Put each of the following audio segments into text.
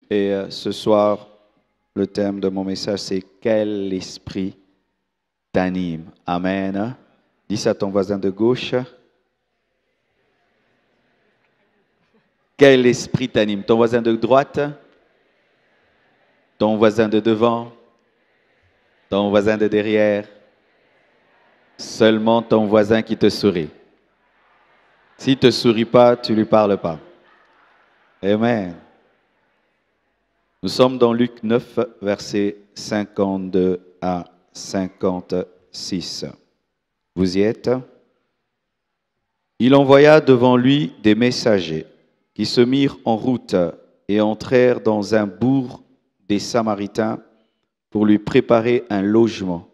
Et ce soir, le thème de mon message, c'est « Quel esprit t'anime ?» Amen. Dis ça à ton voisin de gauche. Quel esprit t'anime? Ton voisin de droite? Ton voisin de devant? Ton voisin de derrière? Seulement ton voisin qui te sourit. S'il ne te sourit pas, tu ne lui parles pas. Amen. Nous sommes dans Luc 9, versets 52 à 56. Vous y êtes? Il envoya devant lui des messagers qui se mirent en route et entrèrent dans un bourg des Samaritains pour lui préparer un logement.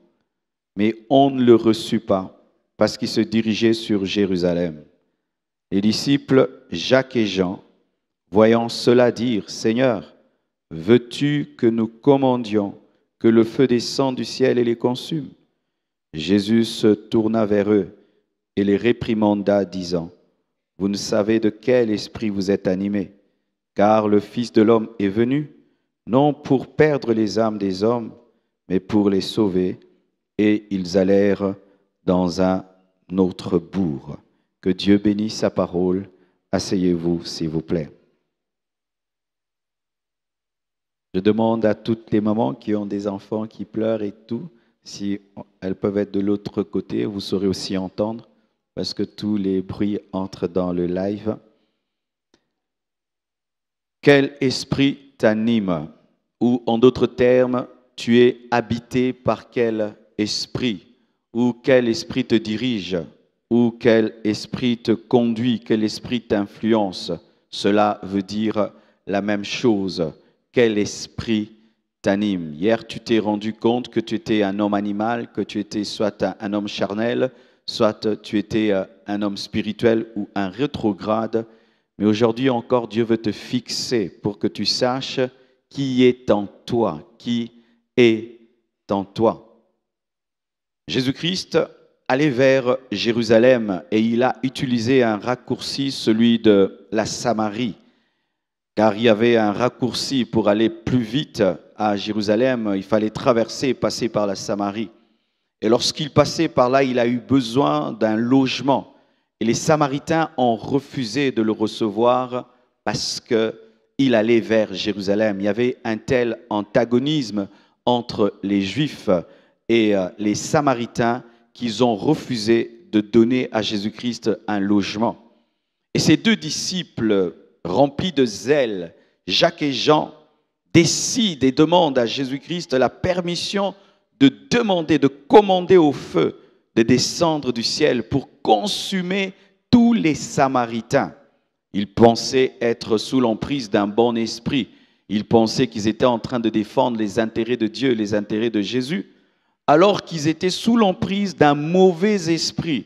Mais on ne le reçut pas parce qu'il se dirigeait sur Jérusalem. Les disciples Jacques et Jean, voyant cela, dirent « Seigneur, veux-tu que nous commandions que le feu descende du ciel et les consume ?» Jésus se tourna vers eux et les réprimanda, disant « Vous ne savez de quel esprit vous êtes animés, car le Fils de l'homme est venu, non pour perdre les âmes des hommes, mais pour les sauver. » Et ils allèrent dans un autre bourg. Que Dieu bénisse sa parole. Asseyez-vous, s'il vous plaît. Je demande à toutes les mamans qui ont des enfants qui pleurent et tout, si elles peuvent être de l'autre côté, vous saurez aussi entendre, parce que tous les bruits entrent dans le live. Quel esprit t'anime? Ou en d'autres termes, tu es habité par quel esprit? Ou quel esprit te dirige? Ou quel esprit te conduit? Quel esprit t'influence? Cela veut dire la même chose. Quel esprit t'anime? Hier, tu t'es rendu compte que tu étais un homme animal, que tu étais soit un homme charnel, soit tu étais un homme spirituel ou un rétrograde. Mais aujourd'hui encore, Dieu veut te fixer pour que tu saches qui est en toi, qui est en toi. Jésus-Christ allait vers Jérusalem et il a utilisé un raccourci, celui de la Samarie. Car il y avait un raccourci pour aller plus vite à Jérusalem, il fallait traverser, passer par la Samarie. Et lorsqu'il passait par là, il a eu besoin d'un logement. Et les Samaritains ont refusé de le recevoir parce qu'il allait vers Jérusalem. Il y avait un tel antagonisme entre les Juifs et les Samaritains qu'ils ont refusé de donner à Jésus-Christ un logement. Et ces deux disciples remplis de zèle, Jacques et Jean, décident et demandent à Jésus-Christ la permission de demander, de commander au feu, de descendre du ciel pour consumer tous les Samaritains. Ils pensaient être sous l'emprise d'un bon esprit. Ils pensaient qu'ils étaient en train de défendre les intérêts de Dieu, les intérêts de Jésus, alors qu'ils étaient sous l'emprise d'un mauvais esprit.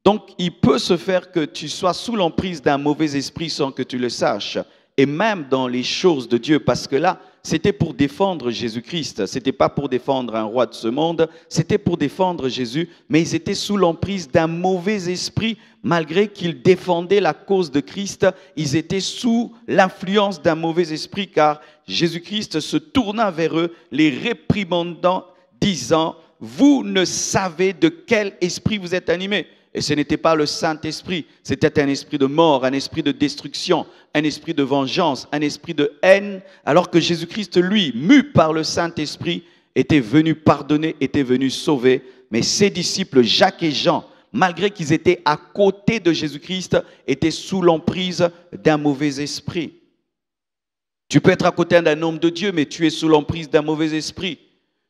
Donc, il peut se faire que tu sois sous l'emprise d'un mauvais esprit sans que tu le saches. Et même dans les choses de Dieu, parce que là, c'était pour défendre Jésus-Christ. Ce n'était pas pour défendre un roi de ce monde, c'était pour défendre Jésus. Mais ils étaient sous l'emprise d'un mauvais esprit, malgré qu'ils défendaient la cause de Christ. Ils étaient sous l'influence d'un mauvais esprit, car Jésus-Christ se tourna vers eux, les réprimandant, disant « Vous ne savez de quel esprit vous êtes animés ?» Et ce n'était pas le Saint-Esprit, c'était un esprit de mort, un esprit de destruction, un esprit de vengeance, un esprit de haine, alors que Jésus-Christ, lui, mu par le Saint-Esprit, était venu pardonner, était venu sauver. Mais ses disciples, Jacques et Jean, malgré qu'ils étaient à côté de Jésus-Christ, étaient sous l'emprise d'un mauvais esprit. Tu peux être à côté d'un homme de Dieu, mais tu es sous l'emprise d'un mauvais esprit.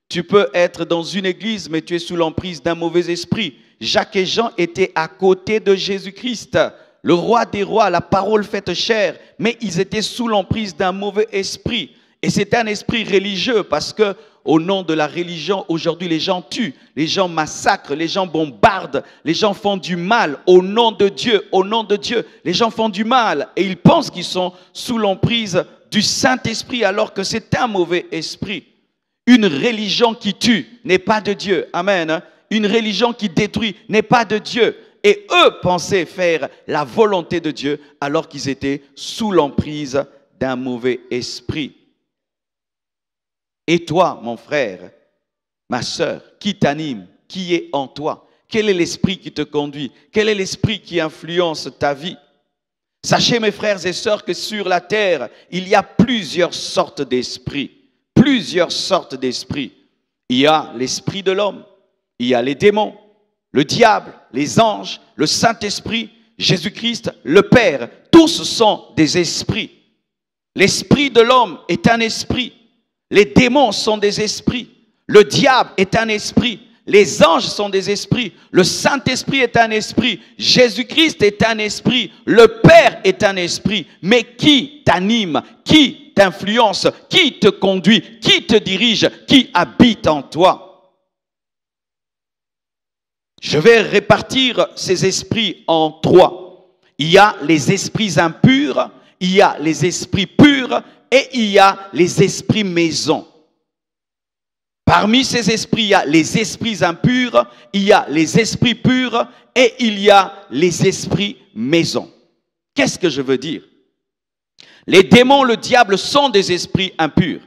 Tu peux être dans une église, mais tu es sous l'emprise d'un mauvais esprit. Jacques et Jean étaient à côté de Jésus-Christ, le roi des rois, la parole faite chair, mais ils étaient sous l'emprise d'un mauvais esprit. Et c'est un esprit religieux parce que au nom de la religion, aujourd'hui, les gens tuent, les gens massacrent, les gens bombardent, les gens font du mal au nom de Dieu, les gens font du mal et ils pensent qu'ils sont sous l'emprise du Saint-Esprit alors que c'est un mauvais esprit. Une religion qui tue n'est pas de Dieu. Amen. Une religion qui détruit n'est pas de Dieu. Et eux pensaient faire la volonté de Dieu alors qu'ils étaient sous l'emprise d'un mauvais esprit. Et toi, mon frère, ma sœur, qui t'anime? Qui est en toi? Quel est l'esprit qui te conduit? Quel est l'esprit qui influence ta vie? Sachez, mes frères et sœurs, que sur la terre, il y a plusieurs sortes d'esprits. Plusieurs sortes d'esprits. Il y a l'esprit de l'homme, il y a les démons, le diable, les anges, le Saint-Esprit, Jésus-Christ, le Père. Tous sont des esprits. L'esprit de l'homme est un esprit. Les démons sont des esprits. Le diable est un esprit. Les anges sont des esprits. Le Saint-Esprit est un esprit. Jésus-Christ est un esprit. Le Père est un esprit. Mais qui t'anime? Qui t'influence? Qui te conduit? Qui te dirige? Qui habite en toi? Je vais répartir ces esprits en trois. Il y a les esprits impurs, il y a les esprits purs et il y a les esprits maisons. Parmi ces esprits, il y a les esprits impurs, il y a les esprits purs et il y a les esprits maisons. Qu'est-ce que je veux dire? Les démons, le diable sont des esprits impurs.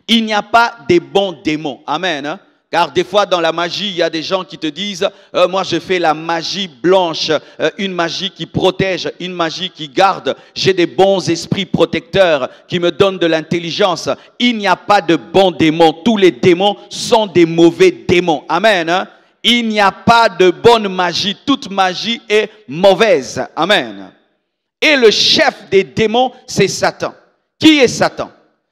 Il n'y a pas des bons démons. Amen. Hein? Car des fois dans la magie, il y a des gens qui te disent moi je fais la magie blanche, une magie qui protège, une magie qui garde. J'ai des bons esprits protecteurs qui me donnent de l'intelligence. Il n'y a pas de bons démons. Tous les démons sont des mauvais démons. Amen. Hein? Il n'y a pas de bonne magie. Toute magie est mauvaise. Amen. Et le chef des démons, c'est Satan. Qui est Satan?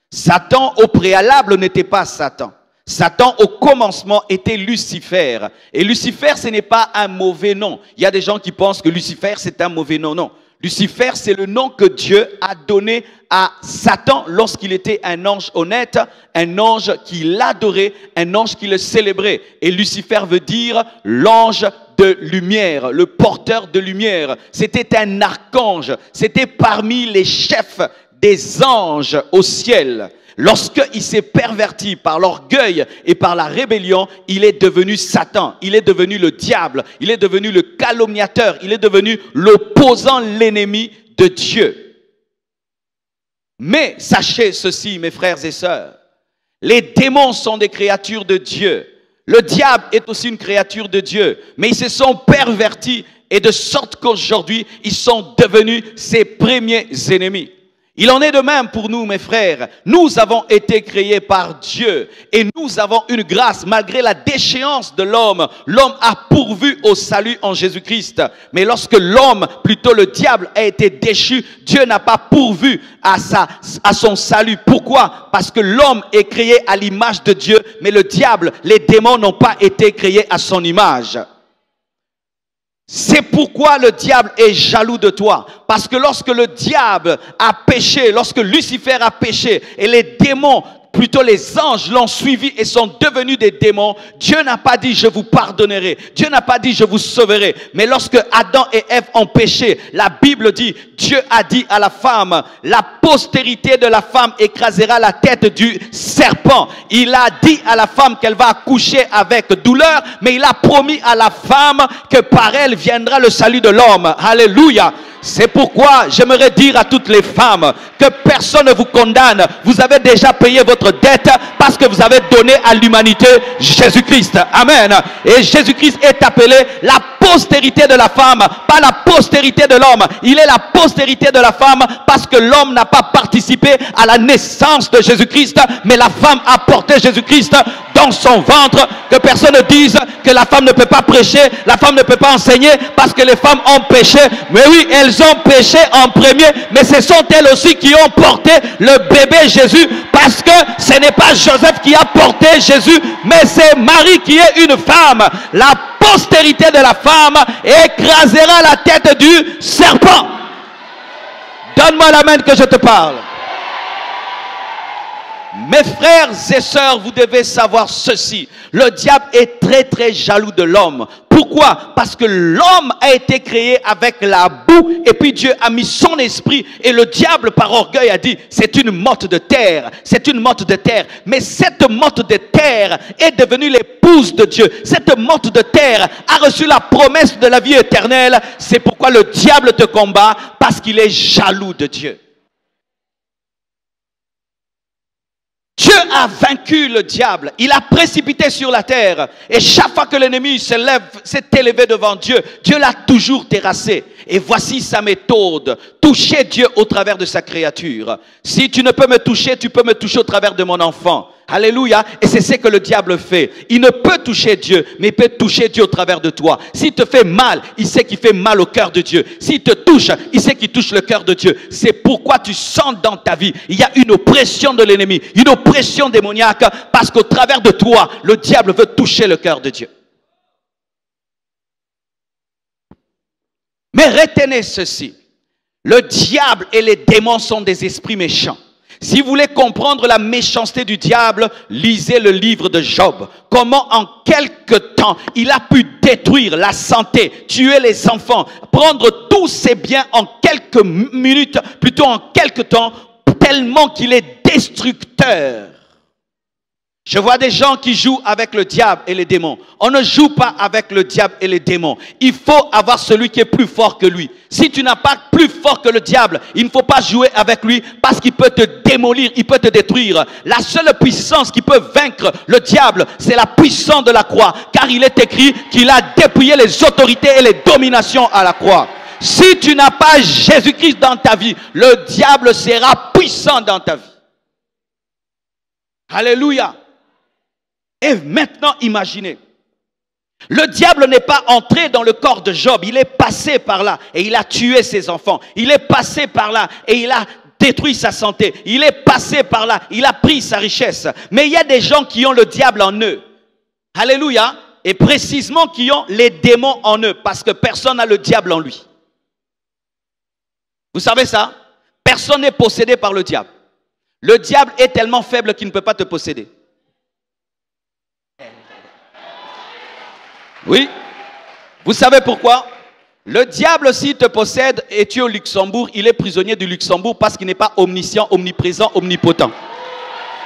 Satan au préalable n'était pas Satan. Satan, au commencement, était Lucifer. Et Lucifer, ce n'est pas un mauvais nom. Il y a des gens qui pensent que Lucifer, c'est un mauvais nom. Non. Lucifer, c'est le nom que Dieu a donné à Satan lorsqu'il était un ange honnête, un ange qui l'adorait, un ange qui le célébrait. Et Lucifer veut dire l'ange de lumière, le porteur de lumière. C'était un archange. C'était parmi les chefs des anges au ciel. Lorsqu'il s'est perverti par l'orgueil et par la rébellion, il est devenu Satan, il est devenu le diable, il est devenu le calomniateur, il est devenu l'opposant, l'ennemi de Dieu. Mais sachez ceci, mes frères et sœurs, les démons sont des créatures de Dieu. Le diable est aussi une créature de Dieu, mais ils se sont pervertis et de sorte qu'aujourd'hui, ils sont devenus ses premiers ennemis. Il en est de même pour nous, mes frères. Nous avons été créés par Dieu et nous avons une grâce malgré la déchéance de l'homme. L'homme a pourvu au salut en Jésus-Christ. Mais lorsque l'homme, plutôt le diable, a été déchu, Dieu n'a pas pourvu à son salut. Pourquoi? Parce que l'homme est créé à l'image de Dieu, mais le diable, les démons n'ont pas été créés à son image. C'est pourquoi le diable est jaloux de toi. Parce que lorsque le diable a péché, lorsque Lucifer a péché et les démons, plutôt les anges l'ont suivi et sont devenus des démons, Dieu n'a pas dit je vous pardonnerai. Dieu n'a pas dit je vous sauverai. Mais lorsque Adam et Ève ont péché, la Bible dit, Dieu a dit à la femme, la postérité de la femme écrasera la tête du serpent. Il a dit à la femme qu'elle va accoucher avec douleur, mais il a promis à la femme que par elle viendra le salut de l'homme. Alléluia. C'est pourquoi j'aimerais dire à toutes les femmes que personne ne vous condamne. Vous avez déjà payé votre dette parce que vous avez donné à l'humanité Jésus-Christ. Amen. Et Jésus-Christ est appelé la postérité de la femme, pas la postérité de l'homme. Il est la postérité de la femme parce que l'homme n'a pas participé à la naissance de Jésus-Christ, mais la femme a porté Jésus-Christ dans son ventre. Que personne ne dise que la femme ne peut pas prêcher, la femme ne peut pas enseigner parce que les femmes ont péché. Mais oui, elles ont péché en premier, mais ce sont elles aussi qui ont porté le bébé Jésus, parce que ce n'est pas Joseph qui a porté Jésus, mais c'est Marie qui est une femme. La postérité de la femme écrasera la tête du serpent. Donne-moi la main que je te parle. Mes frères et sœurs, vous devez savoir ceci. Le diable est très très jaloux de l'homme. Pourquoi? Parce que l'homme a été créé avec la boue et puis Dieu a mis son esprit et le diable par orgueil a dit c'est une motte de terre, c'est une motte de terre. Mais cette motte de terre est devenue l'épouse de Dieu. Cette motte de terre a reçu la promesse de la vie éternelle. C'est pourquoi le diable te combat, parce qu'il est jaloux de Dieu. a vaincu le diable. Il a précipité sur la terre. Et chaque fois que l'ennemi s'est élevé devant Dieu, Dieu l'a toujours terrassé. Et voici sa méthode. Toucher Dieu au travers de sa créature. Si tu ne peux me toucher, tu peux me toucher au travers de mon enfant. Alléluia. Et c'est ce que le diable fait. Il ne peut toucher Dieu, mais il peut toucher Dieu au travers de toi. S'il te fait mal, il sait qu'il fait mal au cœur de Dieu. S'il te touche, il sait qu'il touche le cœur de Dieu. C'est pourquoi tu sens dans ta vie, il y a une oppression de l'ennemi, une oppression démoniaque, parce qu'au travers de toi, le diable veut toucher le cœur de Dieu. Mais retenez ceci. Le diable et les démons sont des esprits méchants. Si vous voulez comprendre la méchanceté du diable, lisez le livre de Job. Comment en quelque temps il a pu détruire la santé, tuer les enfants, prendre tous ses biens en quelques minutes, plutôt en quelques temps, tellement qu'il est destructeur. Je vois des gens qui jouent avec le diable et les démons. On ne joue pas avec le diable et les démons. Il faut avoir celui qui est plus fort que lui. Si tu n'as pas plus fort que le diable, il ne faut pas jouer avec lui parce qu'il peut te démolir, il peut te détruire. La seule puissance qui peut vaincre le diable, c'est la puissance de la croix. Car il est écrit qu'il a dépouillé les autorités et les dominations à la croix. Si tu n'as pas Jésus-Christ dans ta vie, le diable sera puissant dans ta vie. Alléluia. Et maintenant, imaginez. Le diable n'est pas entré dans le corps de Job. Il est passé par là et il a tué ses enfants. Il est passé par là et il a détruit sa santé. Il est passé par là. Il a pris sa richesse. Mais il y a des gens qui ont le diable en eux. Alléluia. Et précisément qui ont les démons en eux. Parce que personne n'a le diable en lui. Vous savez ça? Personne n'est possédé par le diable. Le diable est tellement faible qu'il ne peut pas te posséder. Oui. Vous savez pourquoi? Le diable, s'il te possède et tu es au Luxembourg, il est prisonnier du Luxembourg parce qu'il n'est pas omniscient, omniprésent, omnipotent.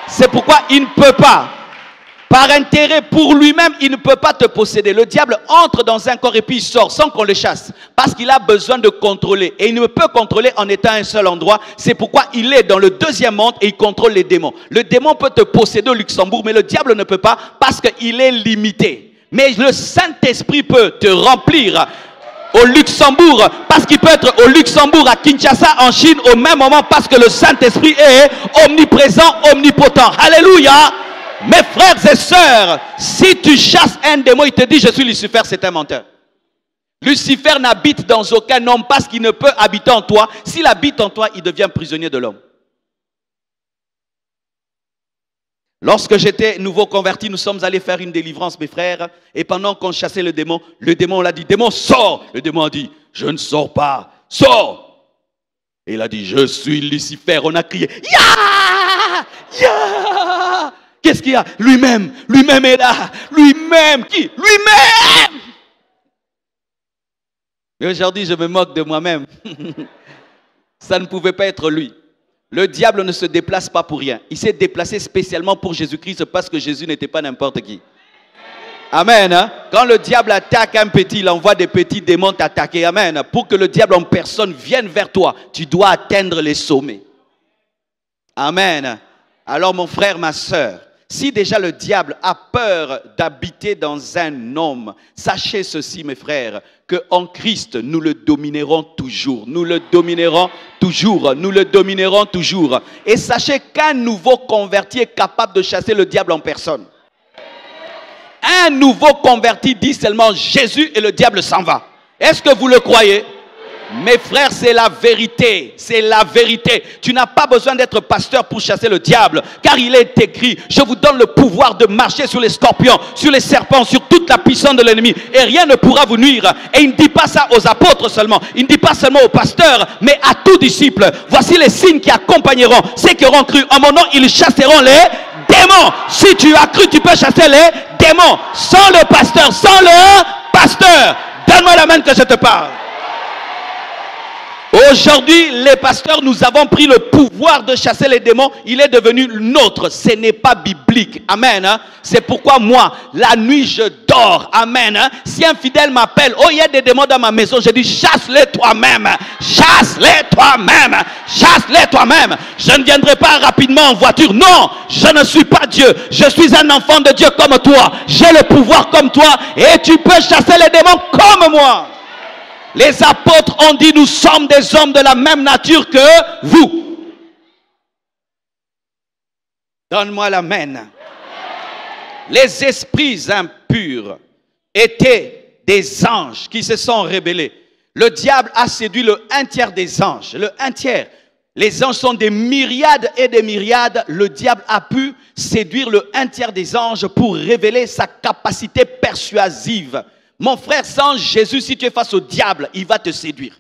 C'est pourquoi il ne peut pas. Par intérêt pour lui-même, il ne peut pas te posséder. Le diable entre dans un corps et puis il sort sans qu'on le chasse. Parce qu'il a besoin de contrôler. Et il ne peut contrôler en étant à un seul endroit. C'est pourquoi il est dans le deuxième monde et il contrôle les démons. Le démon peut te posséder au Luxembourg, mais le diable ne peut pas parce qu'il est limité. Mais le Saint-Esprit peut te remplir au Luxembourg, parce qu'il peut être au Luxembourg, à Kinshasa, en Chine, au même moment, parce que le Saint-Esprit est omniprésent, omnipotent. Alléluia! Mes frères et sœurs, si tu chasses un démon, il te dit, je suis Lucifer, c'est un menteur. Lucifer n'habite dans aucun homme parce qu'il ne peut habiter en toi. S'il habite en toi, il devient prisonnier de l'homme. Lorsque j'étais nouveau converti, nous sommes allés faire une délivrance, mes frères. Et pendant qu'on chassait le démon, on l'a dit, démon, sors. Le démon a dit, je ne sors pas, sors. Et il a dit, je suis Lucifer. On a crié, ya, ya. Qu'est-ce qu'il y a? Lui-même est là. Lui-même, qui? Lui-même. Et aujourd'hui, je me moque de moi-même. Ça ne pouvait pas être lui. Le diable ne se déplace pas pour rien. Il s'est déplacé spécialement pour Jésus-Christ parce que Jésus n'était pas n'importe qui. Amen. Hein? Quand le diable attaque un petit, il envoie des petits démons t'attaquer. Amen. Pour que le diable en personne vienne vers toi, tu dois atteindre les sommets. Amen. Alors mon frère, ma soeur, si déjà le diable a peur d'habiter dans un homme, sachez ceci mes frères, qu'en Christ nous le dominerons toujours, nous le dominerons toujours, nous le dominerons toujours. Et sachez qu'un nouveau converti est capable de chasser le diable en personne. Un nouveau converti dit seulement Jésus et le diable s'en va. Est-ce que vous le croyez? Mes frères, c'est la vérité, c'est la vérité. Tu n'as pas besoin d'être pasteur pour chasser le diable, car il est écrit, je vous donne le pouvoir de marcher sur les scorpions, sur les serpents, sur toute la puissance de l'ennemi, et rien ne pourra vous nuire. Et il ne dit pas ça aux apôtres seulement, il ne dit pas seulement aux pasteurs, mais à tout disciple. Voici les signes qui accompagneront ceux qui auront cru. En mon nom, ils chasseront les démons. Si tu as cru, tu peux chasser les démons. Sans le pasteur, sans le pasteur. Donne-moi la main que je te parle. Aujourd'hui, les pasteurs, nous avons pris le pouvoir de chasser les démons. Il est devenu nôtre. Ce n'est pas biblique. Amen. Hein? C'est pourquoi moi, la nuit, je dors. Amen. Hein? Si un fidèle m'appelle, oh, il y a des démons dans ma maison, je dis, chasse-les toi-même. Chasse-les toi-même. Chasse-les toi-même. Je ne viendrai pas rapidement en voiture. Non, je ne suis pas Dieu. Je suis un enfant de Dieu comme toi. J'ai le pouvoir comme toi. Et tu peux chasser les démons comme moi. Les apôtres ont dit, nous sommes des hommes de la même nature que vous. Donne-moi l'amen. Les esprits impurs étaient des anges qui se sont rebellés. Le diable a séduit le 1/3 des anges. Le 1/3. Les anges sont des myriades et des myriades. Le diable a pu séduire le 1/3 des anges pour révéler sa capacité persuasive. Mon frère, sans Jésus, si tu es face au diable, il va te séduire.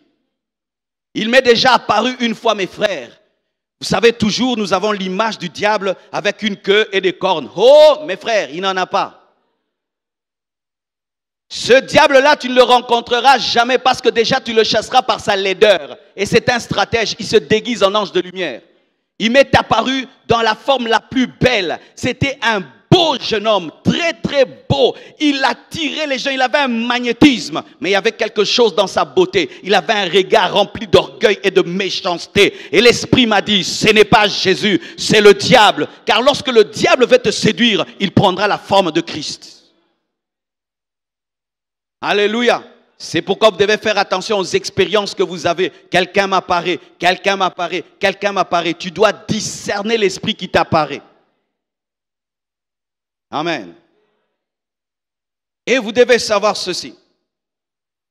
Il m'est déjà apparu une fois, mes frères. Vous savez, toujours, nous avons l'image du diable avec une queue et des cornes. Oh, mes frères, il n'en a pas. Ce diable-là, tu ne le rencontreras jamais parce que déjà, tu le chasseras par sa laideur. Et c'est un stratège, il se déguise en ange de lumière. Il m'est apparu dans la forme la plus belle. C'était un beau jeune homme, très très beau. Il attirait les gens, il avait un magnétisme, mais il y avait quelque chose dans sa beauté. Il avait un regard rempli d'orgueil et de méchanceté. Et l'esprit m'a dit, ce n'est pas Jésus, c'est le diable. Car lorsque le diable veut te séduire, il prendra la forme de Christ. Alléluia. C'est pourquoi vous devez faire attention aux expériences que vous avez. Quelqu'un m'apparaît, quelqu'un m'apparaît, quelqu'un m'apparaît. Tu dois discerner l'esprit qui t'apparaît. Amen. Et vous devez savoir ceci.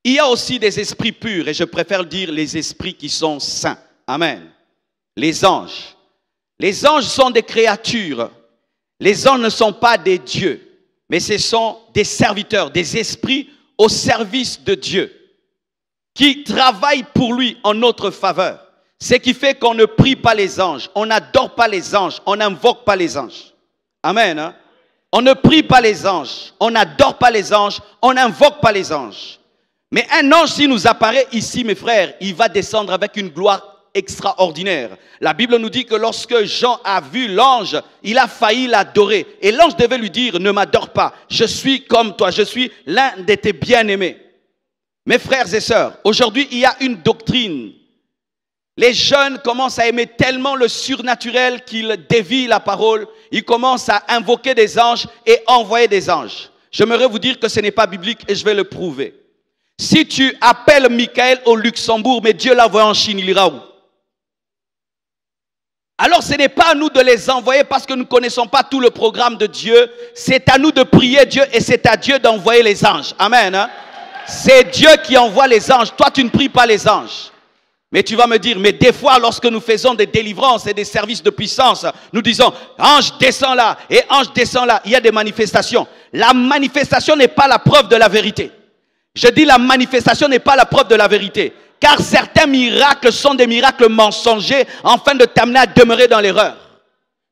Il y a aussi des esprits purs, et je préfère dire les esprits qui sont saints. Amen. Les anges. Les anges sont des créatures. Les anges ne sont pas des dieux, mais ce sont des serviteurs, des esprits au service de Dieu, qui travaillent pour lui en notre faveur. Ce qui fait qu'on ne prie pas les anges, on n'adore pas les anges, on n'invoque pas les anges. Amen. Hein? On ne prie pas les anges, on n'adore pas les anges, on n'invoque pas les anges. Mais un ange, s'il nous apparaît ici, mes frères, il va descendre avec une gloire extraordinaire. La Bible nous dit que lorsque Jean a vu l'ange, il a failli l'adorer. Et l'ange devait lui dire, ne m'adore pas, je suis comme toi, je suis l'un de tes bien-aimés. Mes frères et sœurs, aujourd'hui, il y a une doctrine. Les jeunes commencent à aimer tellement le surnaturel qu'ils dévient la parole. Ils commencent à invoquer des anges et envoyer des anges. J'aimerais vous dire que ce n'est pas biblique et je vais le prouver. Si tu appelles Michael au Luxembourg, mais Dieu l'a envoyé en Chine, il ira où? Alors ce n'est pas à nous de les envoyer parce que nous ne connaissons pas tout le programme de Dieu. C'est à nous de prier Dieu et c'est à Dieu d'envoyer les anges. Amen. Hein? C'est Dieu qui envoie les anges. Toi, tu ne pries pas les anges. Mais tu vas me dire, mais des fois, lorsque nous faisons des délivrances et des services de puissance, nous disons, ange descend là et ange descend là. Il y a des manifestations. La manifestation n'est pas la preuve de la vérité. Je dis la manifestation n'est pas la preuve de la vérité. Car certains miracles sont des miracles mensongers afin de t'amener à demeurer dans l'erreur.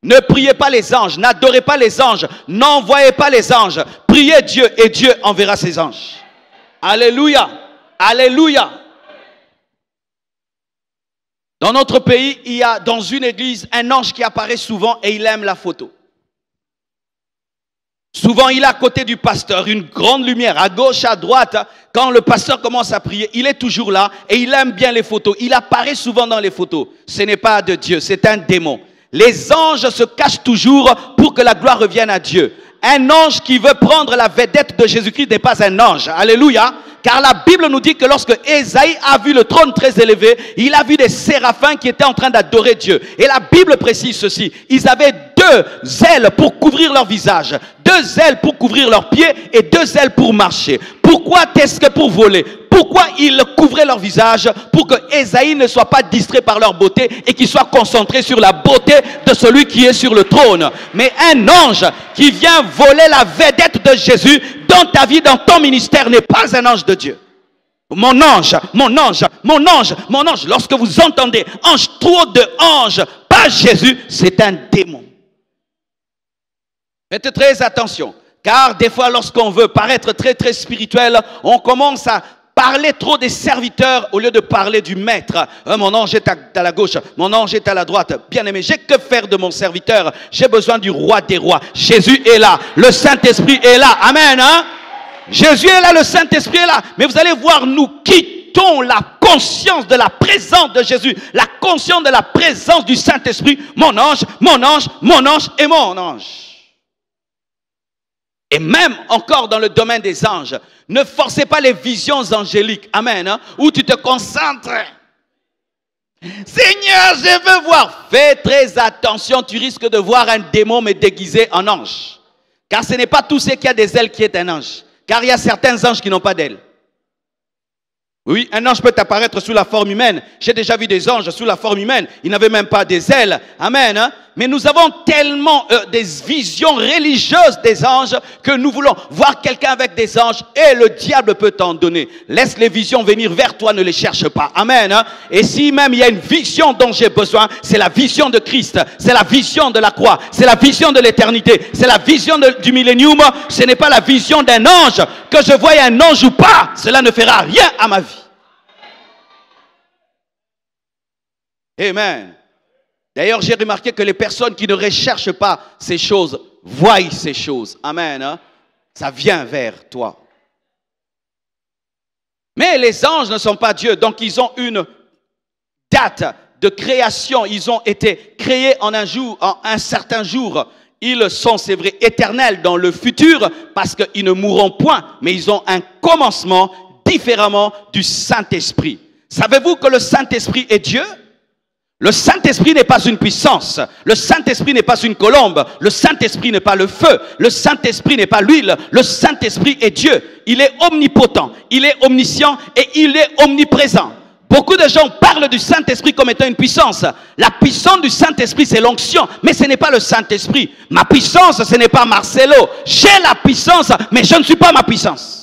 Ne priez pas les anges, n'adorez pas les anges, n'envoyez pas les anges. Priez Dieu et Dieu enverra ses anges. Alléluia. Alléluia. Dans notre pays, il y a dans une église un ange qui apparaît souvent et il aime la photo. Souvent, il est à côté du pasteur, une grande lumière, à gauche, à droite. Quand le pasteur commence à prier, il est toujours là et il aime bien les photos. Il apparaît souvent dans les photos. Ce n'est pas de Dieu, c'est un démon. Les anges se cachent toujours pour que la gloire revienne à Dieu. Un ange qui veut prendre la vedette de Jésus-Christ n'est pas un ange. Alléluia. Car la Bible nous dit que lorsque Ésaïe a vu le trône très élevé, il a vu des séraphins qui étaient en train d'adorer Dieu. Et la Bible précise ceci. Ils avaient 2 ailes pour couvrir leur visage, 2 ailes pour couvrir leurs pieds et 2 ailes pour marcher. Pourquoi est-ce que pour voler? Pourquoi ils couvraient leur visage? Pour que Ésaïe ne soit pas distrait par leur beauté et qu'il soit concentré sur la beauté de celui qui est sur le trône. Mais un ange qui vient voler la vedette de Jésus dans ta vie, dans ton ministère, n'est pas un ange de Dieu. Mon ange, mon ange, mon ange, mon ange. Lorsque vous entendez ange, trop de anges, pas Jésus, c'est un démon. Faites très attention. Car des fois, lorsqu'on veut paraître très très spirituel, on commence à parler trop des serviteurs au lieu de parler du maître. Mon ange est à la gauche, mon ange est à la droite. Bien-aimé, j'ai que faire de mon serviteur? J'ai besoin du roi des rois. Jésus est là, le Saint-Esprit est là. Amen. Hein? Jésus est là, le Saint-Esprit est là. Mais vous allez voir, nous quittons la conscience de la présence de Jésus, la conscience de la présence du Saint-Esprit. Mon ange, mon ange, mon ange et mon ange. Et même encore dans le domaine des anges, ne forcez pas les visions angéliques, amen, hein, où tu te concentres. Seigneur, je veux voir. Fais très attention, tu risques de voir un démon mais déguisé en ange. Car ce n'est pas tout ce qui a des ailes qui est un ange. Car il y a certains anges qui n'ont pas d'ailes. Oui, un ange peut apparaître sous la forme humaine. J'ai déjà vu des anges sous la forme humaine. Ils n'avaient même pas des ailes. Amen. Hein? Mais nous avons tellement des visions religieuses des anges que nous voulons voir quelqu'un avec des anges et le diable peut t'en donner. Laisse les visions venir vers toi, ne les cherche pas. Amen. Hein? Et si même il y a une vision dont j'ai besoin, c'est la vision de Christ. C'est la vision de la croix. C'est la vision de l'éternité. C'est la vision du millénium. Ce n'est pas la vision d'un ange. Que je voie un ange ou pas, cela ne fera rien à ma vie. Amen. D'ailleurs, j'ai remarqué que les personnes qui ne recherchent pas ces choses, voient ces choses. Amen. Hein? Ça vient vers toi. Mais les anges ne sont pas Dieu. Donc, ils ont une date de création. Ils ont été créés en un jour, en un certain jour. Ils sont, c'est vrai, éternels dans le futur parce qu'ils ne mourront point. Mais ils ont un commencement différemment du Saint-Esprit. Savez-vous que le Saint-Esprit est Dieu? Le Saint-Esprit n'est pas une puissance. Le Saint-Esprit n'est pas une colombe. Le Saint-Esprit n'est pas le feu. Le Saint-Esprit n'est pas l'huile. Le Saint-Esprit est Dieu. Il est omnipotent. Il est omniscient et il est omniprésent. Beaucoup de gens parlent du Saint-Esprit comme étant une puissance. La puissance du Saint-Esprit, c'est l'onction. Mais ce n'est pas le Saint-Esprit. Ma puissance, ce n'est pas Marcelo. J'ai la puissance, mais je ne suis pas ma puissance.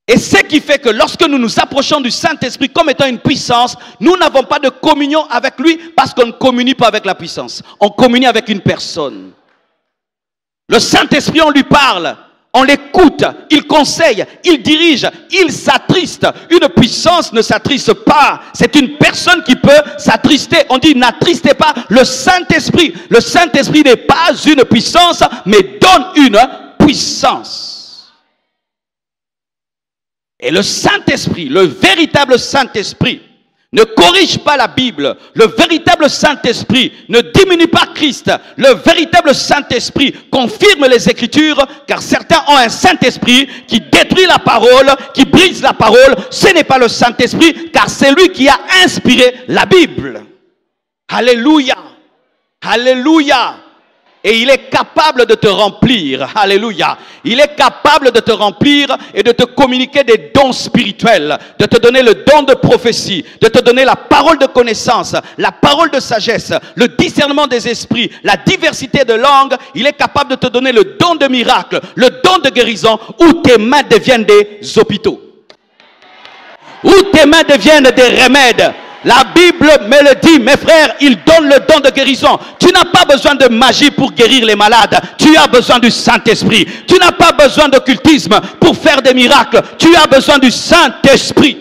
Et ce qui fait que lorsque nous nous approchons du Saint-Esprit comme étant une puissance, nous n'avons pas de communion avec lui parce qu'on ne communie pas avec la puissance. On communie avec une personne. Le Saint-Esprit, on lui parle, on l'écoute, il conseille, il dirige, il s'attriste. Une puissance ne s'attriste pas. C'est une personne qui peut s'attrister. On dit n'attristez pas le Saint-Esprit. Le Saint-Esprit n'est pas une puissance, mais donne une puissance. Et le Saint-Esprit, le véritable Saint-Esprit, ne corrige pas la Bible. Le véritable Saint-Esprit ne diminue pas Christ. Le véritable Saint-Esprit confirme les Écritures, car certains ont un Saint-Esprit qui détruit la parole, qui brise la parole. Ce n'est pas le Saint-Esprit, car c'est lui qui a inspiré la Bible. Alléluia. Alléluia. Et il est capable de te remplir. Alléluia. Il est capable de te remplir et de te communiquer des dons spirituels. De te donner le don de prophétie. De te donner la parole de connaissance. La parole de sagesse. Le discernement des esprits. La diversité de langues. Il est capable de te donner le don de miracle. Le don de guérison. Où tes mains deviennent des hôpitaux. Où tes mains deviennent des remèdes. La Bible me le dit, mes frères, il donne le don de guérison. Tu n'as pas besoin de magie pour guérir les malades. Tu as besoin du Saint-Esprit. Tu n'as pas besoin d'occultisme pour faire des miracles. Tu as besoin du Saint-Esprit.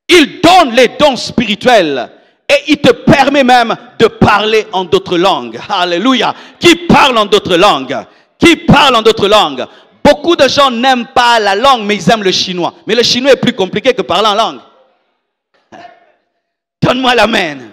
Il donne les dons spirituels. Et il te permet même de parler en d'autres langues. Alléluia. Qui parle en d'autres langues? Qui parle en d'autres langues? Beaucoup de gens n'aiment pas la langue, mais ils aiment le chinois. Mais le chinois est plus compliqué que parler en langue. Donne-moi l'amen.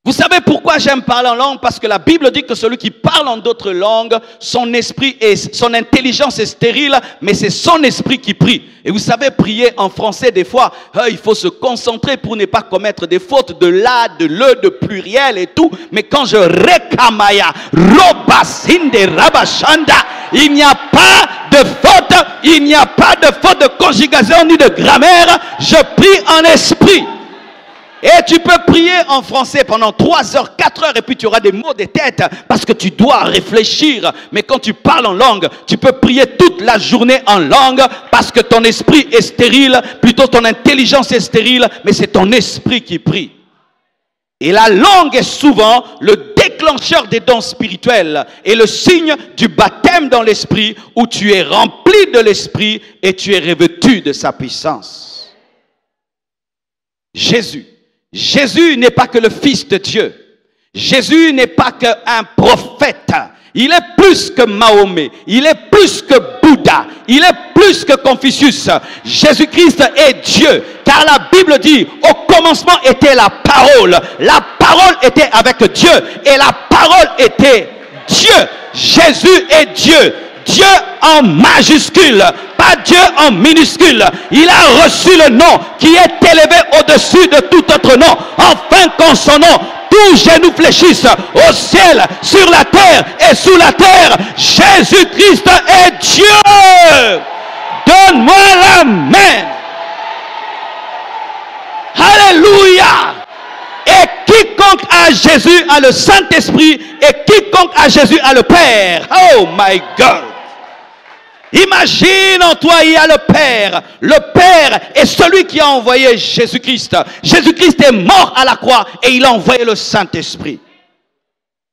Vous savez pourquoi j'aime parler en langue? Parce que la Bible dit que celui qui parle en d'autres langues, son esprit et son intelligence est stérile, mais c'est son esprit qui prie. Et vous savez, prier en français, des fois, il faut se concentrer pour ne pas commettre des fautes de la, de le, de pluriel et tout. Mais quand je rekamaya, robasinde, rabashanda, il n'y a pas de faute, il n'y a pas de faute de conjugation ni de grammaire. Je prie en esprit. Et tu peux prier en français pendant 3 heures, 4 heures et puis tu auras des maux de tête parce que tu dois réfléchir. Mais quand tu parles en langue, tu peux prier toute la journée en langue parce que ton esprit est stérile, plutôt ton intelligence est stérile, mais c'est ton esprit qui prie. Et la langue est souvent le déclencheur des dons spirituels et le signe du baptême dans l'esprit où tu es rempli de l'esprit et tu es revêtu de sa puissance. Jésus. Jésus n'est pas que le Fils de Dieu. Jésus n'est pas qu'un prophète. Il est plus que Mahomet. Il est plus que Bouddha. Il est plus que Confucius. Jésus-Christ est Dieu. Car la Bible dit, au commencement était la parole. La parole était avec Dieu. Et la parole était Dieu. Jésus est Dieu. Dieu en majuscule, pas Dieu en minuscule. Il a reçu le nom qui est élevé au-dessus de tout autre nom, afin qu'en son nom, tout genou fléchisse au ciel, sur la terre et sous la terre. Jésus-Christ est Dieu. Donne-moi l'amen. Alléluia. Et quiconque a Jésus a le Saint-Esprit, et quiconque a Jésus a le Père. Oh my God. Imagine en toi, il y a le Père. Le Père est celui qui a envoyé Jésus-Christ. Jésus-Christ est mort à la croix et il a envoyé le Saint-Esprit.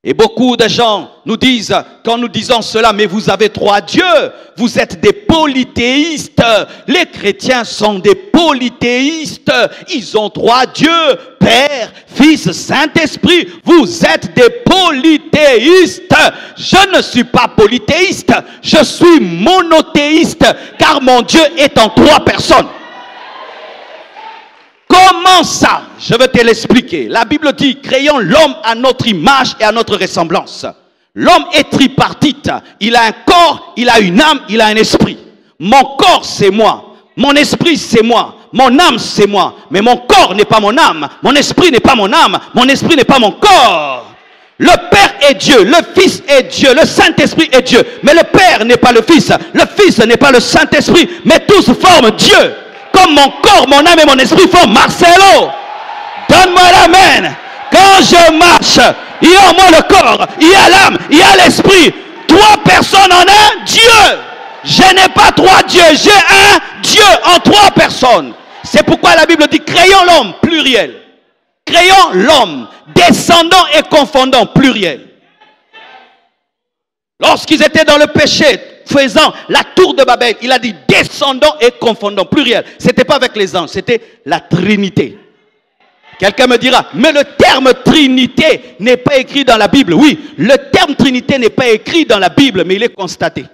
Et beaucoup de gens nous disent, quand nous disons cela, mais vous avez trois dieux, vous êtes des polythéistes. Les chrétiens sont des polythéistes. Ils ont trois dieux, Père, Fils, Saint-Esprit. Vous êtes des polythéistes. Je ne suis pas polythéiste, je suis monothéiste, car mon Dieu est en trois personnes. Comment ça? Je vais te l'expliquer. La Bible dit, créons l'homme à notre image et à notre ressemblance. L'homme est tripartite. Il a un corps, il a une âme, il a un esprit. Mon corps, c'est moi. Mon esprit, c'est moi. Mon âme, c'est moi. Mais mon corps n'est pas mon âme. Mon esprit n'est pas mon âme. Mon esprit n'est pas mon corps. Le Père est Dieu, le Fils est Dieu, le Saint-Esprit est Dieu. Mais le Père n'est pas le Fils n'est pas le Saint-Esprit, mais tous forment Dieu. Comme mon corps, mon âme et mon esprit font Marcelo. Donne-moi l'amen. Quand je marche, il y a en moi le corps, il y a l'âme, il y a l'esprit. Trois personnes en un Dieu. Je n'ai pas trois dieux, j'ai un Dieu en trois personnes. C'est pourquoi la Bible dit, créons l'homme, pluriel. Créons l'homme, descendant et confondant, pluriel. Lorsqu'ils étaient dans le péché, faisant la tour de Babel, il a dit descendant et confondant, pluriel. Ce n'était pas avec les anges, c'était la Trinité. Quelqu'un me dira, mais le terme Trinité n'est pas écrit dans la Bible. Oui, le terme Trinité n'est pas écrit dans la Bible, mais il est constaté.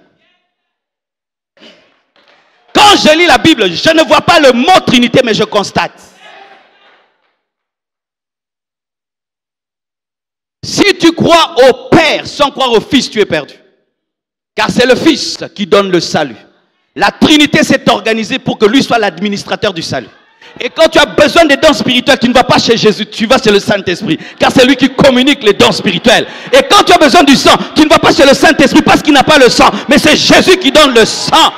Quand je lis la Bible, je ne vois pas le mot Trinité, mais je constate. Si tu crois au Père sans croire au Fils, tu es perdu. Car c'est le Fils qui donne le salut. La Trinité s'est organisée pour que lui soit l'administrateur du salut. Et quand tu as besoin des dons spirituels, tu ne vas pas chez Jésus, tu vas chez le Saint-Esprit. Car c'est lui qui communique les dons spirituels. Et quand tu as besoin du sang, tu ne vas pas chez le Saint-Esprit parce qu'il n'a pas le sang. Mais c'est Jésus qui donne le sang.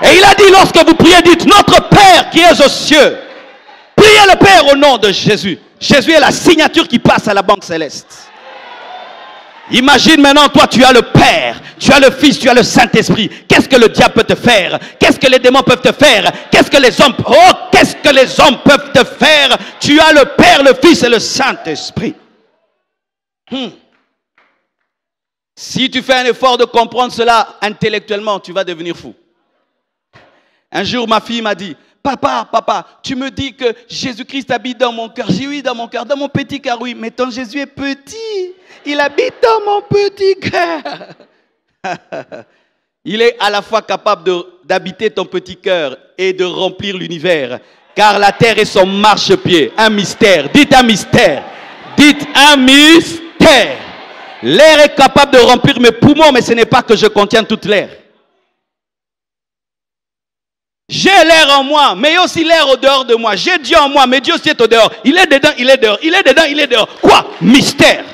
Et il a dit, lorsque vous priez, dites, notre Père qui est aux cieux. Priez le Père au nom de Jésus. Jésus est la signature qui passe à la banque céleste. Imagine maintenant, toi tu as le Père, tu as le Fils, tu as le Saint-Esprit. Qu'est-ce que le diable peut te faire? Qu'est-ce que les démons peuvent te faire? Qu'est-ce que les hommes, qu'est-ce que les hommes peuvent te faire? Tu as le Père, le Fils et le Saint-Esprit. Si tu fais un effort de comprendre cela intellectuellement, tu vas devenir fou. Un jour, ma fille m'a dit, papa, tu me dis que Jésus-Christ habite dans mon cœur. J'ai dit oui, dans mon cœur, dans mon petit cœur, oui. Mais ton Jésus est petit. Il habite dans mon petit cœur. Il est à la fois capable d'habiter ton petit cœur et de remplir l'univers. Car la terre est son marchepied. Un mystère. Dites un mystère. Dites un mystère. L'air est capable de remplir mes poumons, mais ce n'est pas que je contiens toute l'air. J'ai l'air en moi, mais il y a aussi l'air au dehors de moi. J'ai Dieu en moi, mais Dieu aussi est au dehors. Il est dedans, il est dehors. Il est dedans, il est dehors. Quoi? Mystère.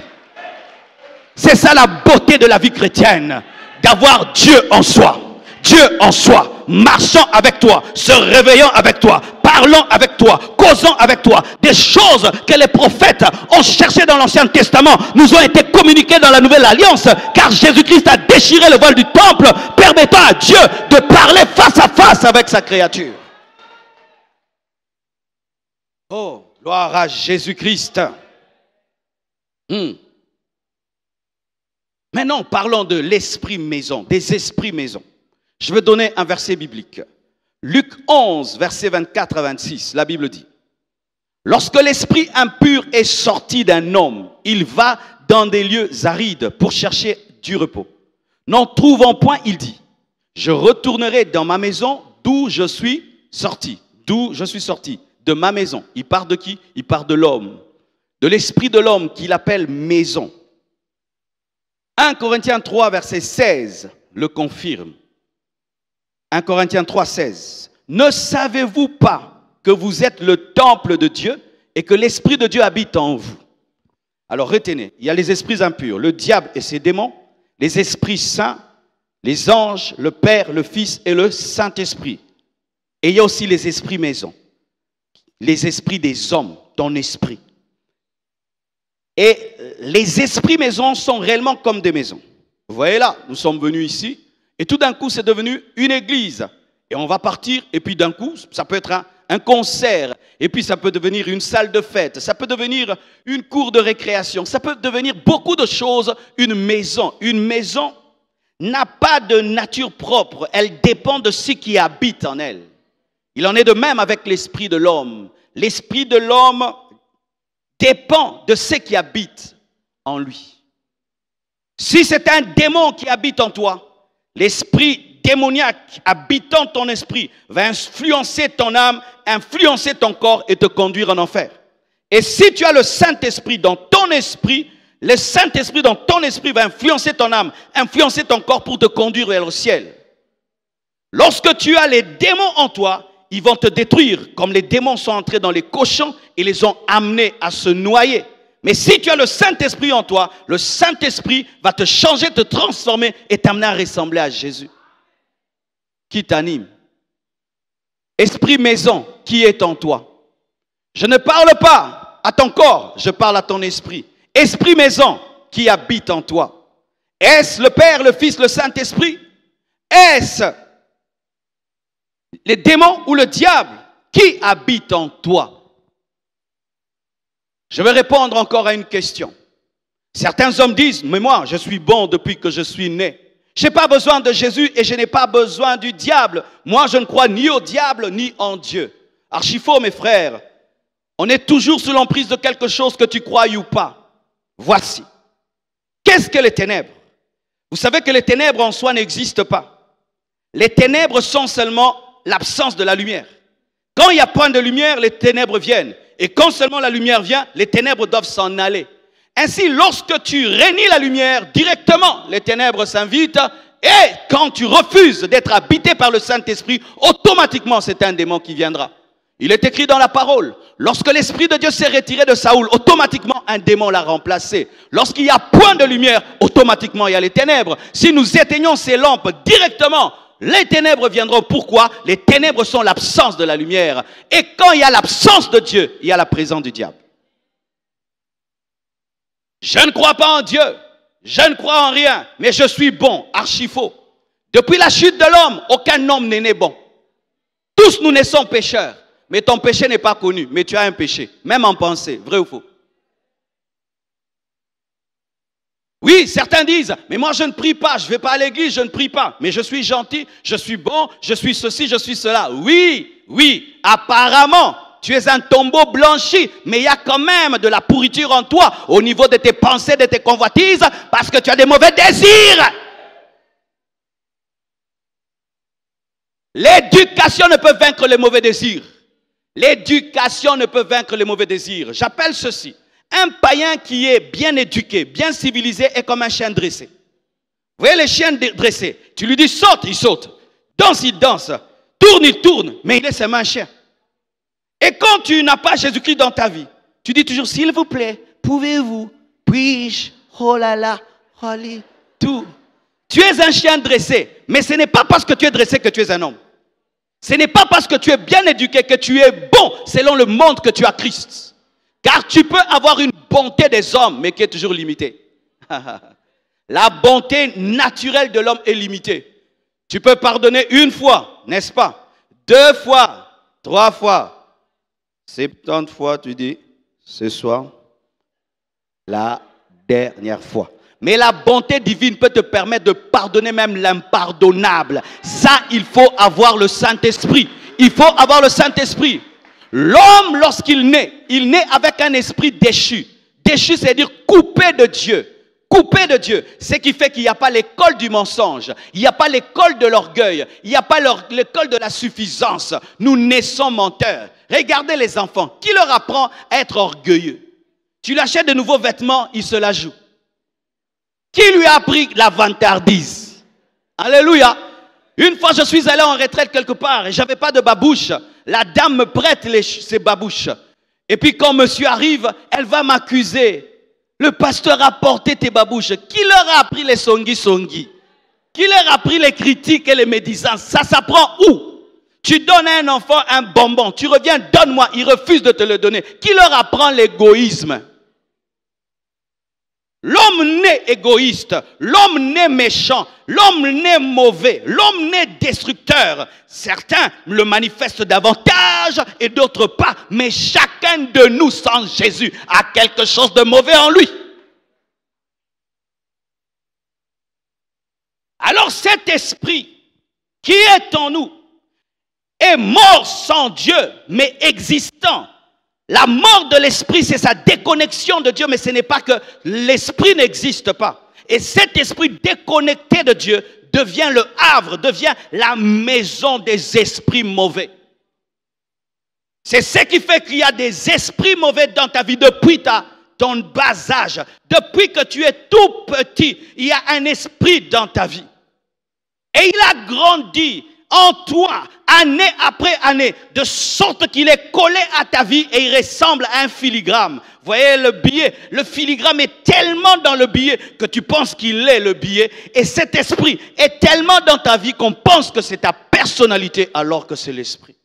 C'est ça la beauté de la vie chrétienne. D'avoir Dieu en soi. Dieu en soi. Marchant avec toi. Se réveillant avec toi. Parlant avec toi. Causant avec toi. Des choses que les prophètes ont cherchées dans l'Ancien Testament nous ont été communiquées dans la Nouvelle Alliance. Car Jésus-Christ a déchiré le voile du temple, permettant à Dieu de parler face à face avec sa créature. Oh, gloire à Jésus-Christ. Maintenant, parlons de l'esprit maison, des esprits maison. Je vais donner un verset biblique. Luc 11, versets 24 à 26, la Bible dit: lorsque l'esprit impur est sorti d'un homme, il va dans des lieux arides pour chercher du repos. N'en trouvant point, il dit: je retournerai dans ma maison d'où je suis sorti. D'où je suis sorti, de ma maison. Il part de qui? Il part de l'homme, de l'esprit de l'homme qu'il appelle maison. 1 Corinthiens 3, verset 16 le confirme. 1 Corinthiens 3, 16. Ne savez-vous pas que vous êtes le temple de Dieu et que l'Esprit de Dieu habite en vous? Alors retenez, il y a les esprits impurs, le diable et ses démons, les esprits saints, les anges, le Père, le Fils et le Saint-Esprit. Et il y a aussi les esprits maison, les esprits des hommes, ton esprit. Et les esprits maison sont réellement comme des maisons. Vous voyez là, nous sommes venus ici et tout d'un coup c'est devenu une église. Et on va partir et puis d'un coup ça peut être un concert et puis ça peut devenir une salle de fête, ça peut devenir une cour de récréation, ça peut devenir beaucoup de choses, une maison. Une maison n'a pas de nature propre, elle dépend de ce qui habite en elle. Il en est de même avec l'esprit de l'homme. L'esprit de l'homme dépend de ce qui habite en lui. Si c'est un démon qui habite en toi, l'esprit démoniaque habitant ton esprit va influencer ton âme, influencer ton corps et te conduire en enfer. Et si tu as le Saint-Esprit dans ton esprit, le Saint-Esprit dans ton esprit va influencer ton âme, influencer ton corps pour te conduire vers le ciel. Lorsque tu as les démons en toi, ils vont te détruire, comme les démons sont entrés dans les cochons et les ont amenés à se noyer. Mais si tu as le Saint-Esprit en toi, le Saint-Esprit va te changer, te transformer et t'amener à ressembler à Jésus. Qui t'anime? Esprit maison, qui est en toi? Je ne parle pas à ton corps, je parle à ton esprit. Esprit maison, qui habite en toi? Est-ce le Père, le Fils, le Saint-Esprit? Est-ce les démons ou le diable qui habite en toi? Je vais répondre encore à une question. Certains hommes disent: mais moi, je suis bon depuis que je suis né. Je n'ai pas besoin de Jésus et je n'ai pas besoin du diable. Moi, je ne crois ni au diable ni en Dieu. Archi faux, mes frères. On est toujours sous l'emprise de quelque chose que tu crois ou pas. Voici. Qu'est-ce que les ténèbres? Vous savez que les ténèbres en soi n'existent pas. Les ténèbres sont seulement l'absence de la lumière. Quand il n'y a point de lumière, les ténèbres viennent. Et quand seulement la lumière vient, les ténèbres doivent s'en aller. Ainsi, lorsque tu rénies la lumière, directement, les ténèbres s'invitent. Et quand tu refuses d'être habité par le Saint-Esprit, automatiquement, c'est un démon qui viendra. Il est écrit dans la parole, lorsque l'Esprit de Dieu s'est retiré de Saoul, automatiquement, un démon l'a remplacé. Lorsqu'il n'y a point de lumière, automatiquement, il y a les ténèbres. Si nous éteignons ces lampes directement, les ténèbres viendront. Pourquoi? Les ténèbres sont l'absence de la lumière. Et quand il y a l'absence de Dieu, il y a la présence du diable. Je ne crois pas en Dieu, je ne crois en rien, mais je suis bon, archi faux. Depuis la chute de l'homme, aucun homme n'est né bon. Tous nous naissons pécheurs, mais ton péché n'est pas connu, mais tu as un péché, même en pensée, vrai ou faux? Oui, certains disent, mais moi je ne prie pas, je ne vais pas à l'église, je ne prie pas, mais je suis gentil, je suis bon, je suis ceci, je suis cela. Oui, oui, apparemment, tu es un tombeau blanchi, mais il y a quand même de la pourriture en toi, au niveau de tes pensées, de tes convoitises, parce que tu as des mauvais désirs. L'éducation ne peut vaincre les mauvais désirs. L'éducation ne peut vaincre les mauvais désirs. J'appelle ceci. Un païen qui est bien éduqué, bien civilisé, est comme un chien dressé. Vous voyez les chiens dressés? Tu lui dis saute, il saute. Danse, il danse. Tourne, il tourne. Mais il est seulement un chien. Et quand tu n'as pas Jésus-Christ dans ta vie, tu dis toujours, s'il vous plaît, pouvez-vous, puis-je, oh là là, allez, tout. Tu es un chien dressé, mais ce n'est pas parce que tu es dressé que tu es un homme. Ce n'est pas parce que tu es bien éduqué que tu es bon selon le monde que tu as Christ. Car tu peux avoir une bonté des hommes, mais qui est toujours limitée. La bonté naturelle de l'homme est limitée. Tu peux pardonner une fois, n'est-ce pas? 2 fois, 3 fois, 70 fois, tu dis, ce soir, là, dernière fois. Mais la bonté divine peut te permettre de pardonner même l'impardonnable. Ça, il faut avoir le Saint-Esprit. Il faut avoir le Saint-Esprit. L'homme, lorsqu'il naît, il naît avec un esprit déchu. Déchu, c'est-à-dire coupé de Dieu. Coupé de Dieu. Ce qui fait qu'il n'y a pas l'école du mensonge. Il n'y a pas l'école de l'orgueil. Il n'y a pas l'école de la suffisance. Nous naissons menteurs. Regardez les enfants. Qui leur apprend à être orgueilleux? Tu lui achètes de nouveaux vêtements, il se la joue. Qui lui a appris la vantardise? Alléluia. Une fois, je suis allé en retraite quelque part et je n'avais pas de babouche. La dame me prête ses babouches. Et puis quand monsieur arrive, elle va m'accuser. Le pasteur a porté tes babouches. Qui leur a appris les songi-songi? Qui leur a appris les critiques et les médisances? Ça s'apprend où? Tu donnes à un enfant un bonbon. Tu reviens, donne-moi. Il refuse de te le donner. Qui leur apprend l'égoïsme? L'homme né égoïste, l'homme né méchant, l'homme né mauvais, l'homme né destructeur. Certains le manifestent davantage et d'autres pas. Mais chacun de nous, sans Jésus, a quelque chose de mauvais en lui. Alors cet esprit qui est en nous est mort sans Dieu, mais existant. La mort de l'esprit, c'est sa déconnexion de Dieu, mais ce n'est pas que l'esprit n'existe pas. Et cet esprit déconnecté de Dieu devient le havre, devient la maison des esprits mauvais. C'est ce qui fait qu'il y a des esprits mauvais dans ta vie depuis ton bas âge. Depuis que tu es tout petit, il y a un esprit dans ta vie. Et il a grandi en toi, année après année, de sorte qu'il est collé à ta vie et il ressemble à un filigrane. Vous voyez le billet, le filigrane est tellement dans le billet que tu penses qu'il est le billet. Et cet esprit est tellement dans ta vie qu'on pense que c'est ta personnalité alors que c'est l'esprit.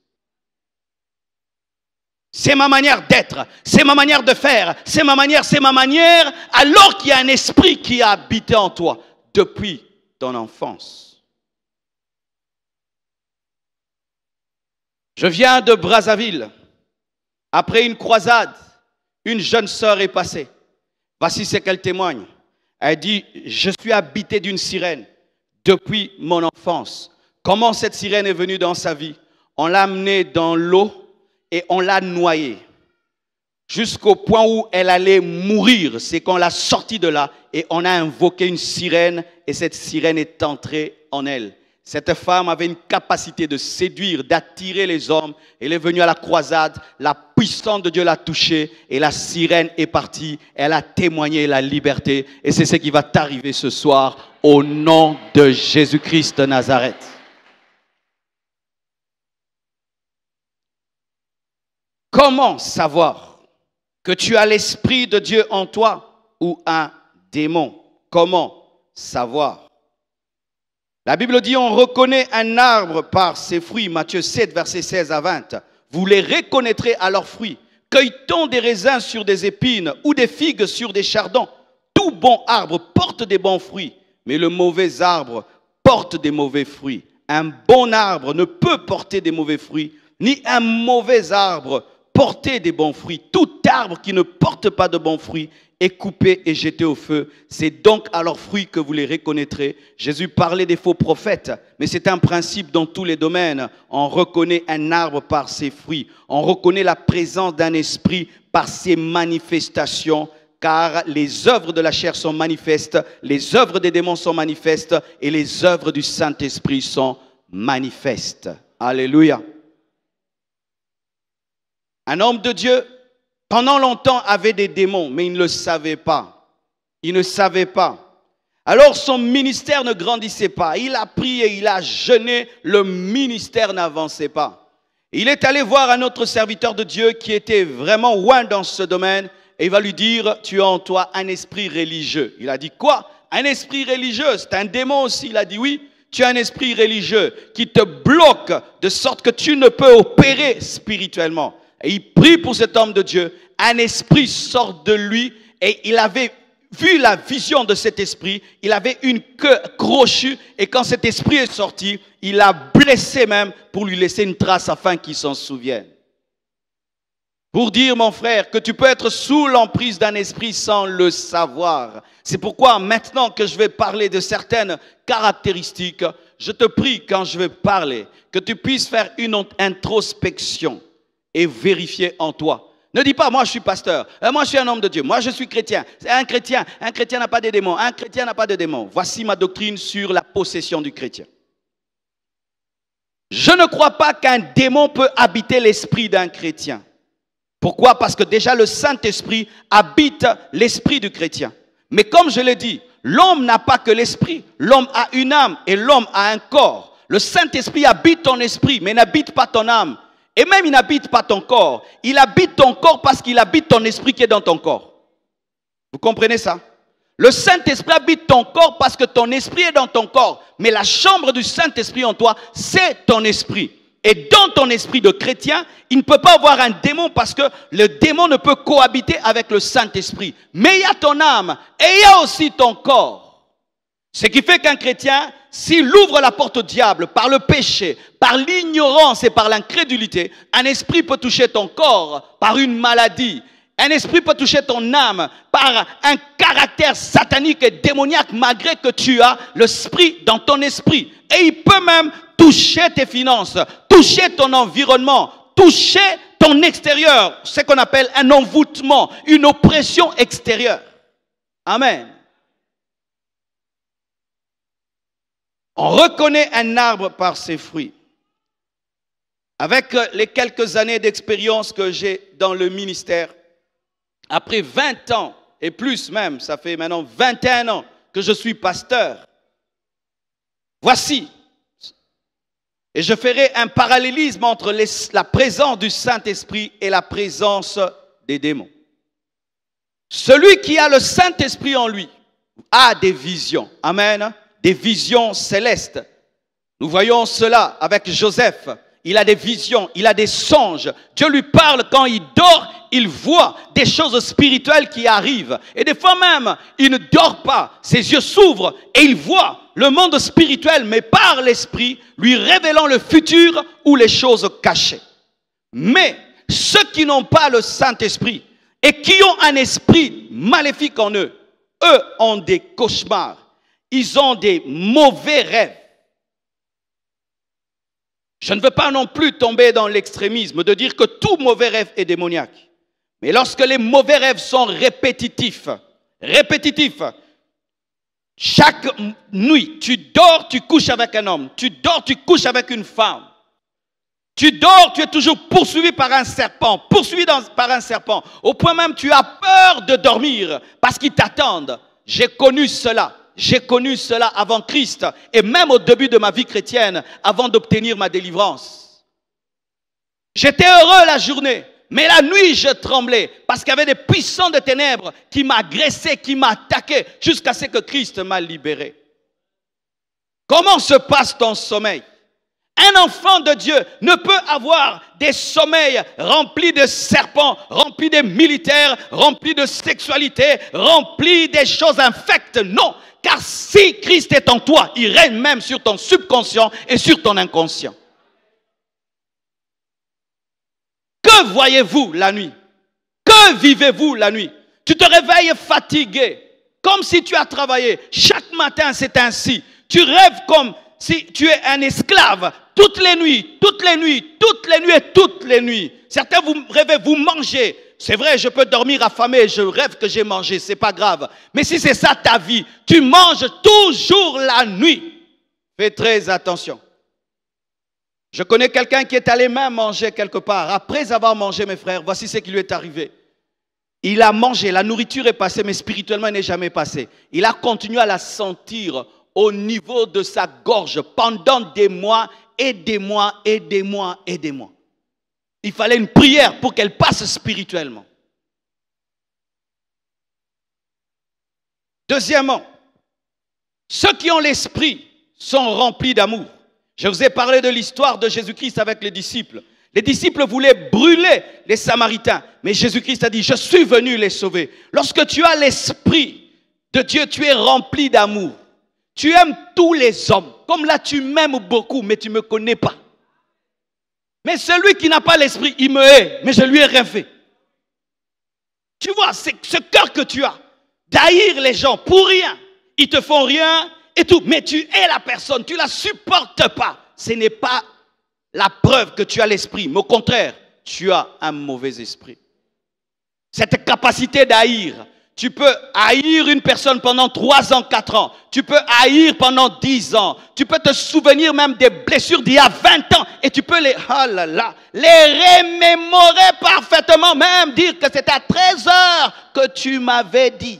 C'est ma manière d'être, c'est ma manière de faire, c'est ma manière, alors qu'il y a un esprit qui a habité en toi depuis ton enfance. Je viens de Brazzaville. Après une croisade, une jeune sœur est passée. Voici ce qu'elle témoigne. Elle dit, je suis habité d'une sirène depuis mon enfance. Comment cette sirène est venue dans sa vie? On l'a amenée dans l'eau et on l'a noyée. Jusqu'au point où elle allait mourir. C'est qu'on l'a sortie de là et on a invoqué une sirène et cette sirène est entrée en elle. Cette femme avait une capacité de séduire, d'attirer les hommes. Elle est venue à la croisade, la puissance de Dieu l'a touchée et la sirène est partie. Elle a témoigné la liberté et c'est ce qui va t'arriver ce soir au nom de Jésus-Christ de Nazareth. Comment savoir que tu as l'Esprit de Dieu en toi ou un démon? Comment savoir? La Bible dit, on reconnaît un arbre par ses fruits. Matthieu 7, versets 16 à 20. Vous les reconnaîtrez à leurs fruits. Cueille-t-on des raisins sur des épines ou des figues sur des chardons? Tout bon arbre porte des bons fruits, mais le mauvais arbre porte des mauvais fruits. Un bon arbre ne peut porter des mauvais fruits, ni un mauvais arbre porter des bons fruits. Tout arbre qui ne porte pas de bons fruits est coupé et jeté au feu. C'est donc à leurs fruits que vous les reconnaîtrez. Jésus parlait des faux prophètes, mais c'est un principe dans tous les domaines. On reconnaît un arbre par ses fruits. On reconnaît la présence d'un esprit par ses manifestations, car les œuvres de la chair sont manifestes, les œuvres des démons sont manifestes et les œuvres du Saint-Esprit sont manifestes. Alléluia. Un homme de Dieu, pendant longtemps, avait des démons, mais il ne le savait pas. Il ne savait pas. Alors son ministère ne grandissait pas. Il a prié, il a jeûné, le ministère n'avançait pas. Il est allé voir un autre serviteur de Dieu qui était vraiment loin dans ce domaine et il va lui dire, tu as en toi un esprit religieux. Il a dit, quoi? Un esprit religieux? C'est un démon aussi. Il a dit, oui. Tu as un esprit religieux qui te bloque de sorte que tu ne peux opérer spirituellement. Et il prie pour cet homme de Dieu. Un esprit sort de lui et il avait vu la vision de cet esprit. Il avait une queue crochue et quand cet esprit est sorti, il l'a blessé même pour lui laisser une trace afin qu'il s'en souvienne. Pour dire, mon frère, que tu peux être sous l'emprise d'un esprit sans le savoir. C'est pourquoi maintenant que je vais parler de certaines caractéristiques, je te prie quand je vais parler que tu puisses faire une introspection et vérifier en toi. Ne dis pas, moi je suis pasteur, moi je suis un homme de Dieu, moi je suis chrétien. Un chrétien n'a pas de démons, un chrétien n'a pas de démons. Voici ma doctrine sur la possession du chrétien. Je ne crois pas qu'un démon peut habiter l'esprit d'un chrétien. Pourquoi? Parce que déjà le Saint-Esprit habite l'esprit du chrétien. Mais comme je l'ai dit, l'homme n'a pas que l'esprit, l'homme a une âme et l'homme a un corps. Le Saint-Esprit habite ton esprit, mais n'habite pas ton âme. Et même il n'habite pas ton corps. Il habite ton corps parce qu'il habite ton esprit qui est dans ton corps. Vous comprenez ça? Le Saint-Esprit habite ton corps parce que ton esprit est dans ton corps. Mais la chambre du Saint-Esprit en toi, c'est ton esprit. Et dans ton esprit de chrétien, il ne peut pas avoir un démon parce que le démon ne peut cohabiter avec le Saint-Esprit. Mais il y a ton âme et il y a aussi ton corps. Ce qui fait qu'un chrétien, s'il ouvre la porte au diable par le péché, par l'ignorance et par l'incrédulité, un esprit peut toucher ton corps par une maladie. Un esprit peut toucher ton âme par un caractère satanique et démoniaque malgré que tu as l'esprit dans ton esprit. Et il peut même toucher tes finances, toucher ton environnement, toucher ton extérieur. Ce qu'on appelle un envoûtement, une oppression extérieure. Amen. On reconnaît un arbre par ses fruits. Avec les quelques années d'expérience que j'ai dans le ministère, après 20 ans, et plus même, ça fait maintenant 21 ans que je suis pasteur, voici, et je ferai un parallélisme entre la présence du Saint-Esprit et la présence des démons. Celui qui a le Saint-Esprit en lui a des visions, amen, des visions célestes. Nous voyons cela avec Joseph. Il a des visions, il a des songes. Dieu lui parle quand il dort, il voit des choses spirituelles qui arrivent. Et des fois même, il ne dort pas. Ses yeux s'ouvrent et il voit le monde spirituel, mais par l'esprit, lui révélant le futur ou les choses cachées. Mais ceux qui n'ont pas le Saint-Esprit et qui ont un esprit maléfique en eux, eux ont des cauchemars. Ils ont des mauvais rêves. Je ne veux pas non plus tomber dans l'extrémisme de dire que tout mauvais rêve est démoniaque. Mais lorsque les mauvais rêves sont répétitifs, chaque nuit, tu dors, tu couches avec un homme, tu dors, tu couches avec une femme. Tu dors, tu es toujours poursuivi par un serpent, par un serpent. Au point même, tu as peur de dormir parce qu'ils t'attendent. J'ai connu cela. J'ai connu cela avant Christ et même au début de ma vie chrétienne, avant d'obtenir ma délivrance. J'étais heureux la journée, mais la nuit je tremblais parce qu'il y avait des puissants de ténèbres qui m'agressaient, qui m'attaquaient jusqu'à ce que Christ m'a libéré. Comment se passe ton sommeil? Un enfant de Dieu ne peut avoir des sommeils remplis de serpents, remplis de militaires, remplis de sexualité, remplis des choses infectes. Non. Car si Christ est en toi, il règne même sur ton subconscient et sur ton inconscient. Que voyez-vous la nuit? Que vivez-vous la nuit? Tu te réveilles fatigué, comme si tu as travaillé. Chaque matin, c'est ainsi. Tu rêves comme si tu es un esclave. Toutes les nuits, toutes les nuits, toutes les nuits et toutes les nuits. Certains vous rêvez, vous mangez. C'est vrai, je peux dormir affamé, je rêve que j'ai mangé, c'est pas grave. Mais si c'est ça ta vie, tu manges toujours la nuit. Fais très attention. Je connais quelqu'un qui est allé même manger quelque part. Après avoir mangé, mes frères, voici ce qui lui est arrivé. Il a mangé, la nourriture est passée, mais spirituellement, elle n'est jamais passée. Il a continué à la sentir au niveau de sa gorge pendant des mois et des mois et des mois et des mois. Il fallait une prière pour qu'elle passe spirituellement. Deuxièmement, ceux qui ont l'esprit sont remplis d'amour. Je vous ai parlé de l'histoire de Jésus-Christ avec les disciples. Les disciples voulaient brûler les Samaritains, mais Jésus-Christ a dit, je suis venu les sauver. Lorsque tu as l'esprit de Dieu, tu es rempli d'amour. Tu aimes tous les hommes. Comme là, tu m'aimes beaucoup, mais tu ne me connais pas. Mais celui qui n'a pas l'esprit, il me hait, mais je lui ai rien fait. Tu vois, c'est ce cœur que tu as, d'haïr les gens pour rien. Ils te font rien et tout, mais tu hais la personne, tu ne la supportes pas. Ce n'est pas la preuve que tu as l'esprit, mais au contraire, tu as un mauvais esprit. Cette capacité d'haïr, tu peux haïr une personne pendant 3 ans, 4 ans. Tu peux haïr pendant 10 ans. Tu peux te souvenir même des blessures d'il y a 20 ans. Et tu peux les remémorer parfaitement. Même dire que c'est à 13 heures que tu m'avais dit.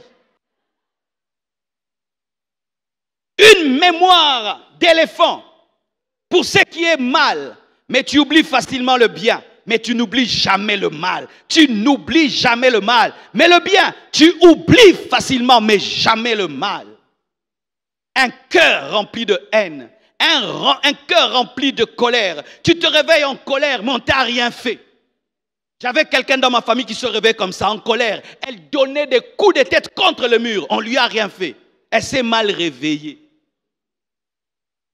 Une mémoire d'éléphant pour ce qui est mal. Mais tu oublies facilement le bien. Mais tu n'oublies jamais le mal. Tu n'oublies jamais le mal. Mais le bien, tu oublies facilement, mais jamais le mal. Un cœur rempli de haine. Un cœur rempli de colère. Tu te réveilles en colère, mais on ne t'a rien fait. J'avais quelqu'un dans ma famille qui se réveillait comme ça, en colère. Elle donnait des coups de tête contre le mur. On ne lui a rien fait. Elle s'est mal réveillée.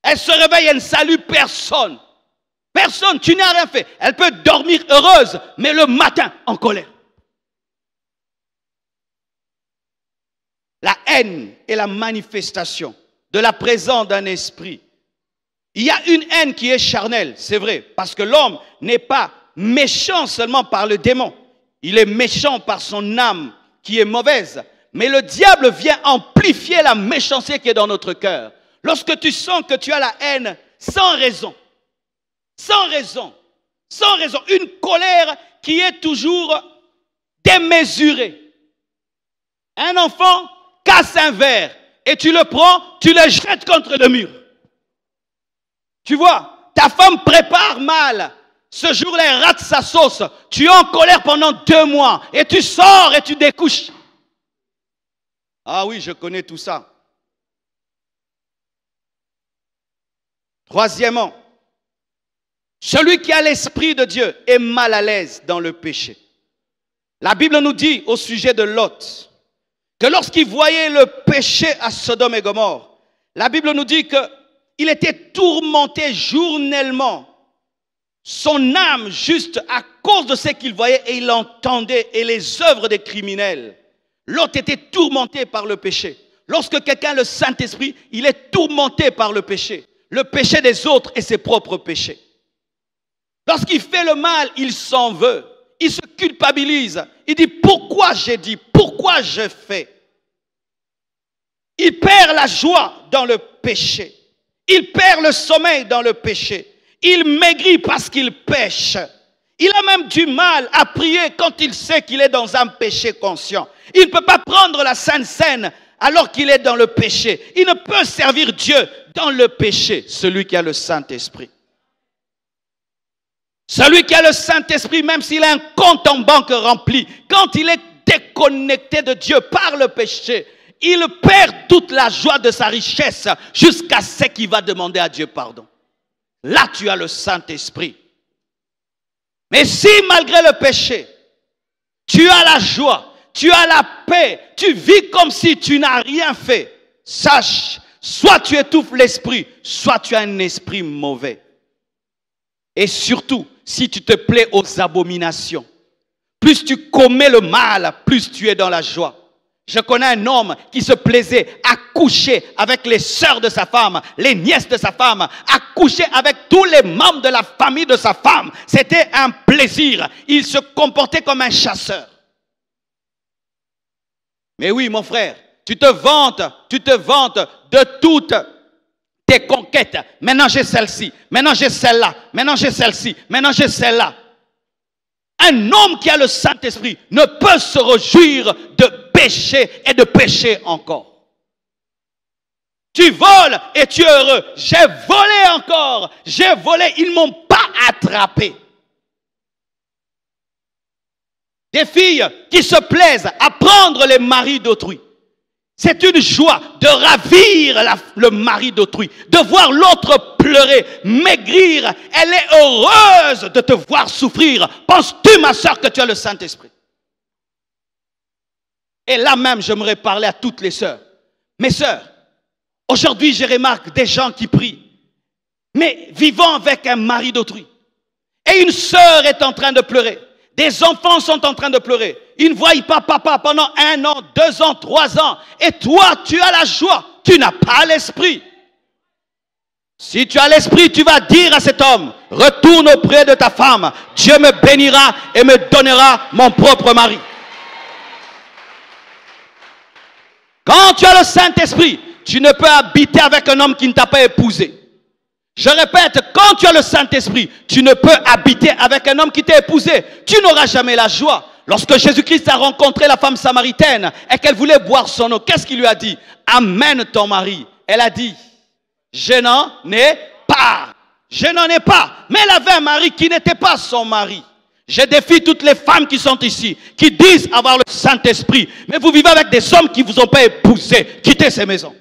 Elle se réveille, elle ne salue personne. Personne, tu n'as rien fait. Elle peut dormir heureuse, mais le matin, en colère. La haine est la manifestation de la présence d'un esprit. Il y a une haine qui est charnelle, c'est vrai, parce que l'homme n'est pas méchant seulement par le démon. Il est méchant par son âme qui est mauvaise. Mais le diable vient amplifier la méchanceté qui est dans notre cœur. Lorsque tu sens que tu as la haine sans raison, une colère qui est toujours démesurée. Un enfant casse un verre et tu le prends, tu le jettes contre le mur. Tu vois, ta femme prépare mal. Ce jour-là, elle rate sa sauce. Tu es en colère pendant 2 mois et tu sors et tu découches. Ah oui, je connais tout ça. Troisièmement, celui qui a l'esprit de Dieu est mal à l'aise dans le péché. La Bible nous dit au sujet de Lot que lorsqu'il voyait le péché à Sodome et Gomorrhe, la Bible nous dit qu'il était tourmenté journellement. Son âme, juste à cause de ce qu'il voyait et il entendait et les œuvres des criminels. Lot était tourmenté par le péché. Lorsque quelqu'un a le Saint-Esprit, il est tourmenté par le péché. Le péché des autres et ses propres péchés. Lorsqu'il fait le mal, il s'en veut. Il se culpabilise. Il dit, pourquoi j'ai dit, pourquoi je fais? Il perd la joie dans le péché. Il perd le sommeil dans le péché. Il maigrit parce qu'il pêche. Il a même du mal à prier quand il sait qu'il est dans un péché conscient. Il ne peut pas prendre la Sainte Seine alors qu'il est dans le péché. Il ne peut servir Dieu dans le péché, celui qui a le Saint-Esprit. Celui qui a le Saint-Esprit, même s'il a un compte en banque rempli, quand il est déconnecté de Dieu par le péché, il perd toute la joie de sa richesse jusqu'à ce qu'il va demander à Dieu pardon. Là, tu as le Saint-Esprit. Mais si malgré le péché, tu as la joie, tu as la paix, tu vis comme si tu n'as rien fait, sache, soit tu étouffes l'esprit, soit tu as un esprit mauvais. Et surtout, si tu te plais aux abominations, plus tu commets le mal, plus tu es dans la joie. Je connais un homme qui se plaisait à coucher avec les sœurs de sa femme, les nièces de sa femme, à coucher avec tous les membres de la famille de sa femme. C'était un plaisir. Il se comportait comme un chasseur. Mais oui, mon frère, tu te vantes de toutes tes conquêtes. Maintenant j'ai celle-ci, maintenant j'ai celle-là, maintenant j'ai celle-ci, maintenant j'ai celle-là. Un homme qui a le Saint-Esprit ne peut se réjouir de pécher et de pécher encore. Tu voles et tu es heureux. J'ai volé encore, j'ai volé, ils ne m'ont pas attrapé. Des filles qui se plaisent à prendre les maris d'autrui. C'est une joie de ravir le mari d'autrui, de voir l'autre pleurer, maigrir. Elle est heureuse de te voir souffrir. Penses-tu, ma soeur, que tu as le Saint-Esprit? Et là même, j'aimerais parler à toutes les sœurs. Mes sœurs, aujourd'hui, je remarque des gens qui prient, mais vivant avec un mari d'autrui. Et une sœur est en train de pleurer. Des enfants sont en train de pleurer. Ils ne voient pas papa pendant 1 an, 2 ans, 3 ans. Et toi, tu as la joie. Tu n'as pas l'esprit. Si tu as l'esprit, tu vas dire à cet homme, retourne auprès de ta femme. Dieu me bénira et me donnera mon propre mari. Quand tu as le Saint-Esprit, tu ne peux habiter avec un homme qui ne t'a pas épousé. Je répète, quand tu as le Saint-Esprit, tu ne peux habiter avec un homme qui t'a épousé. Tu n'auras jamais la joie. Lorsque Jésus-Christ a rencontré la femme samaritaine et qu'elle voulait boire son eau, qu'est-ce qu'il lui a dit? Amène ton mari. Elle a dit, je n'en ai pas. Je n'en ai pas. Mais elle avait un mari qui n'était pas son mari. Je défie toutes les femmes qui sont ici, qui disent avoir le Saint-Esprit. Mais vous vivez avec des hommes qui ne vous ont pas épousé. Quittez ces maisons.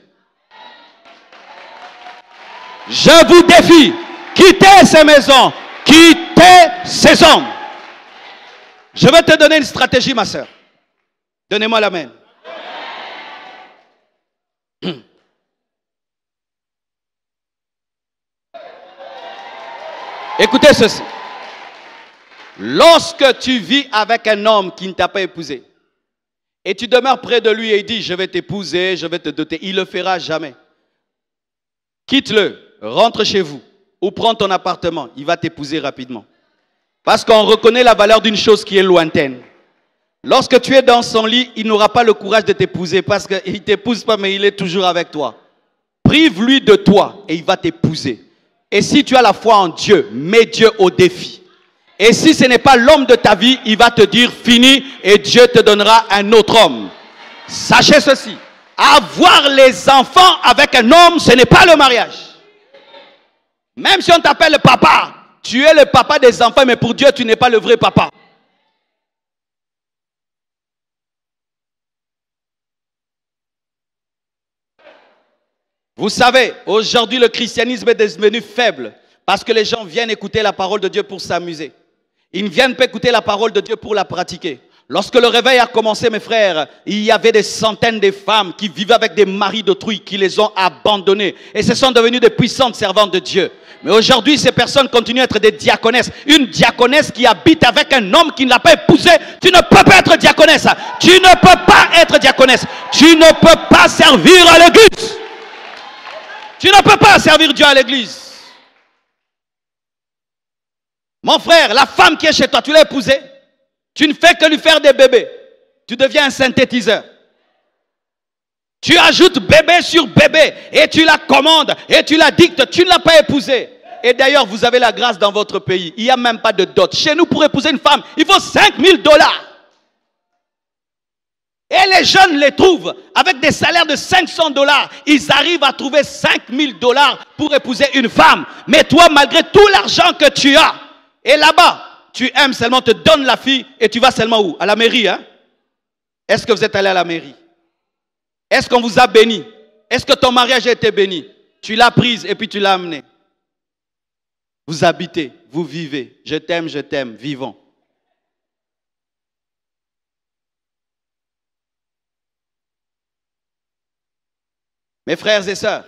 Je vous défie, quittez ces maisons, quittez ces hommes. Je vais te donner une stratégie, ma soeur. Donnez-moi la main. Écoutez ceci. Lorsque tu vis avec un homme qui ne t'a pas épousé, et tu demeures près de lui et il dit, je vais t'épouser, je vais te doter, il ne le fera jamais. Quitte-le. Rentre chez vous ou prends ton appartement, il va t'épouser rapidement. Parce qu'on reconnaît la valeur d'une chose qui est lointaine. Lorsque tu es dans son lit, il n'aura pas le courage de t'épouser parce qu'il ne t'épouse pas, mais il est toujours avec toi. Prive-lui de toi et il va t'épouser. Et si tu as la foi en Dieu, mets Dieu au défi. Et si ce n'est pas l'homme de ta vie, il va te dire fini et Dieu te donnera un autre homme. Sachez ceci, avoir les enfants avec un homme, ce n'est pas le mariage. Même si on t'appelle papa, tu es le papa des enfants, mais pour Dieu, tu n'es pas le vrai papa. Vous savez, aujourd'hui, le christianisme est devenu faible parce que les gens viennent écouter la parole de Dieu pour s'amuser. Ils ne viennent pas écouter la parole de Dieu pour la pratiquer. Lorsque le réveil a commencé, mes frères, il y avait des centaines de femmes qui vivaient avec des maris d'autrui, qui les ont abandonnés. Et ce sont devenues des puissantes servantes de Dieu. Mais aujourd'hui, ces personnes continuent à être des diaconesses. Une diaconesse qui habite avec un homme qui ne l'a pas épousé, tu ne peux pas être diaconesse. Tu ne peux pas être diaconesse. Tu ne peux pas servir à l'église. Tu ne peux pas servir Dieu à l'église. Mon frère, la femme qui est chez toi, tu l'as épousée? Tu ne fais que lui faire des bébés. Tu deviens un synthétiseur. Tu ajoutes bébé sur bébé et tu la commandes et tu la dictes. Tu ne l'as pas épousée. Et d'ailleurs, vous avez la grâce dans votre pays. Il n'y a même pas de dot. Chez nous, pour épouser une femme, il faut 5 000 $. Et les jeunes les trouvent avec des salaires de 500 $. Ils arrivent à trouver 5 000 $ pour épouser une femme. Mais toi, malgré tout l'argent que tu as, et là-bas, tu aimes seulement, te donne la fille et tu vas seulement où? À la mairie, hein? Est-ce que vous êtes allé à la mairie? Est-ce qu'on vous a béni? Est-ce que ton mariage a été béni? Tu l'as prise et puis tu l'as amenée. Vous habitez, vous vivez. Je t'aime, vivons. Mes frères et sœurs,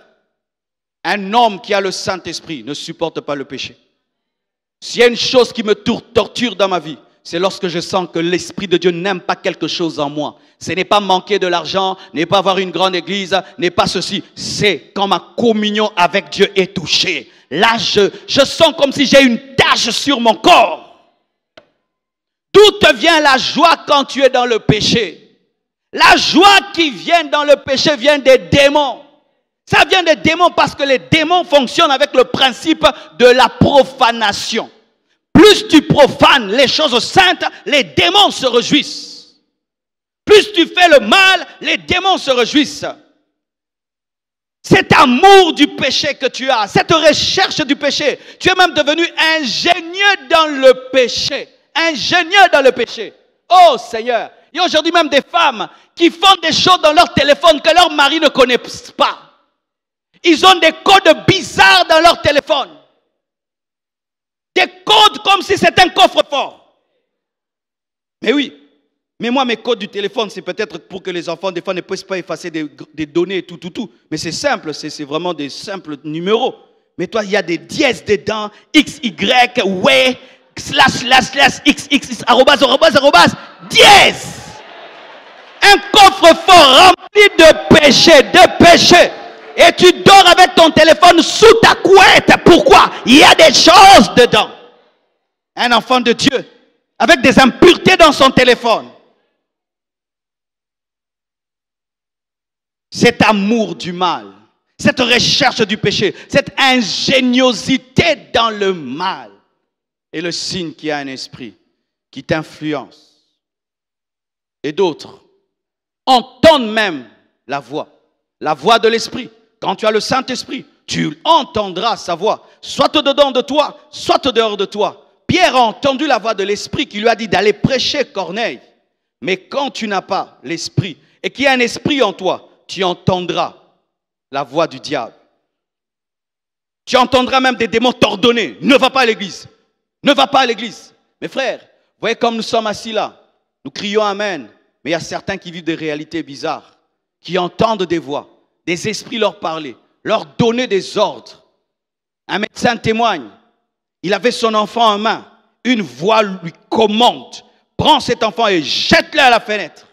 un homme qui a le Saint-Esprit ne supporte pas le péché. S'il y a une chose qui me torture dans ma vie, c'est lorsque je sens que l'Esprit de Dieu n'aime pas quelque chose en moi. Ce n'est pas manquer de l'argent, n'est pas avoir une grande église, n'est pas ceci. C'est quand ma communion avec Dieu est touchée. Là, je sens comme si j'ai une tache sur mon corps. D'où te vient la joie quand tu es dans le péché? La joie qui vient dans le péché vient des démons. Ça vient des démons parce que les démons fonctionnent avec le principe de la profanation. Plus tu profanes les choses saintes, les démons se réjouissent. Plus tu fais le mal, les démons se réjouissent. Cet amour du péché que tu as, cette recherche du péché, tu es même devenu ingénieux dans le péché. Ingénieux dans le péché. Oh Seigneur, il y a aujourd'hui même des femmes qui font des choses dans leur téléphone que leur mari ne connaît pas. Ils ont des codes bizarres dans leur téléphone. Des codes comme si c'était un coffre-fort. Mais oui, mais moi mes codes du téléphone, c'est peut-être pour que les enfants des fois ne puissent pas effacer des données et tout. Mais c'est simple, c'est vraiment des simples numéros. Mais toi, il y a des dièses dedans, XY, ouais, //, XX, arrobase, dièse. un coffre-fort rempli de péchés. Et tu dors avec ton téléphone sous ta couette. Pourquoi? Il y a des choses dedans. Un enfant de Dieu avec des impuretés dans son téléphone. Cet amour du mal, cette recherche du péché, cette ingéniosité dans le mal est le signe qu'il y a un esprit qui t'influence. Et d'autres entendent même la voix de l'esprit. Quand tu as le Saint-Esprit, tu entendras sa voix, soit au-dedans de toi, soit au-dehors de toi. Pierre a entendu la voix de l'Esprit qui lui a dit d'aller prêcher Corneille. Mais quand tu n'as pas l'Esprit et qu'il y a un esprit en toi, tu entendras la voix du diable. Tu entendras même des démons t'ordonner. Ne va pas à l'église. Ne va pas à l'église. Mes frères, vous voyez comme nous sommes assis là. Nous crions Amen. Mais il y a certains qui vivent des réalités bizarres, qui entendent des voix, des esprits leur parler, leur donner des ordres. Un médecin témoigne. Il avait son enfant en main. Une voix lui commande. Prends cet enfant et jette-le à la fenêtre.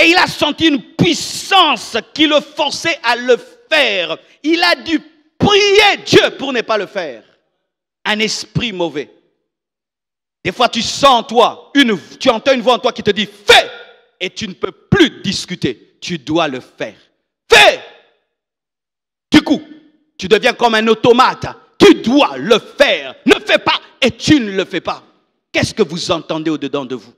Et il a senti une puissance qui le forçait à le faire. Il a dû prier Dieu pour ne pas le faire. Un esprit mauvais. Des fois tu sens en toi, tu entends une voix en toi qui te dit fais. Et tu ne peux plus discuter. Tu dois le faire. Fais. Du coup, tu deviens comme un automate. Tu dois le faire. Ne fais pas et tu ne le fais pas. Qu'est-ce que vous entendez au-dedans de vous?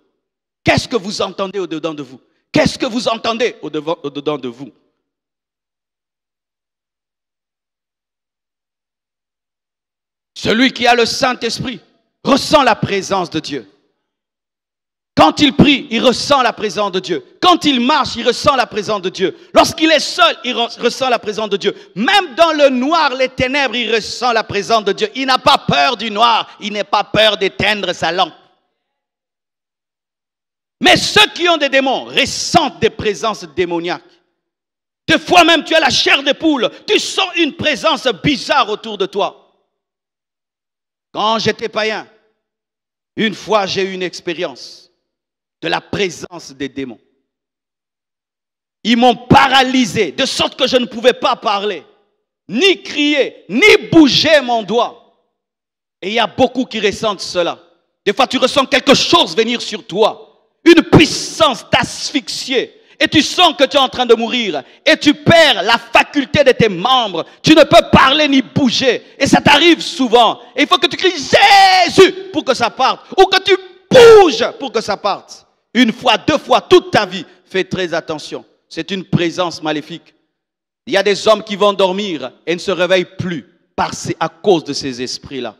Qu'est-ce que vous entendez au-dedans de vous? Qu'est-ce que vous entendez au-dedans de vous? Celui qui a le Saint-Esprit ressent la présence de Dieu. Quand il prie, il ressent la présence de Dieu. Quand il marche, il ressent la présence de Dieu. Lorsqu'il est seul, il ressent la présence de Dieu. Même dans le noir, les ténèbres, il ressent la présence de Dieu. Il n'a pas peur du noir. Il n'a pas peur d'éteindre sa lampe. Mais ceux qui ont des démons ressentent des présences démoniaques. Des fois même, tu as la chair de poule. Tu sens une présence bizarre autour de toi. Quand j'étais païen, une fois j'ai eu une expérience de la présence des démons. Ils m'ont paralysé, de sorte que je ne pouvais pas parler, ni crier, ni bouger mon doigt. Et il y a beaucoup qui ressentent cela. Des fois, tu ressens quelque chose venir sur toi. Une puissance t'asphyxier. Et tu sens que tu es en train de mourir. Et tu perds la faculté de tes membres. Tu ne peux parler ni bouger. Et ça t'arrive souvent. Et il faut que tu cries Jésus pour que ça parte. Ou que tu bouges pour que ça parte. Une fois, deux fois, toute ta vie. Fais très attention. C'est une présence maléfique. Il y a des hommes qui vont dormir et ne se réveillent plus à cause de ces esprits-là.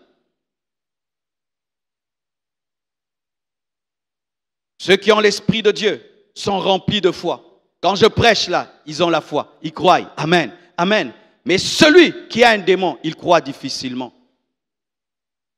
Ceux qui ont l'Esprit de Dieu sont remplis de foi. Quand je prêche là, ils ont la foi. Ils croient. Amen. Amen. Mais celui qui a un démon, il croit difficilement.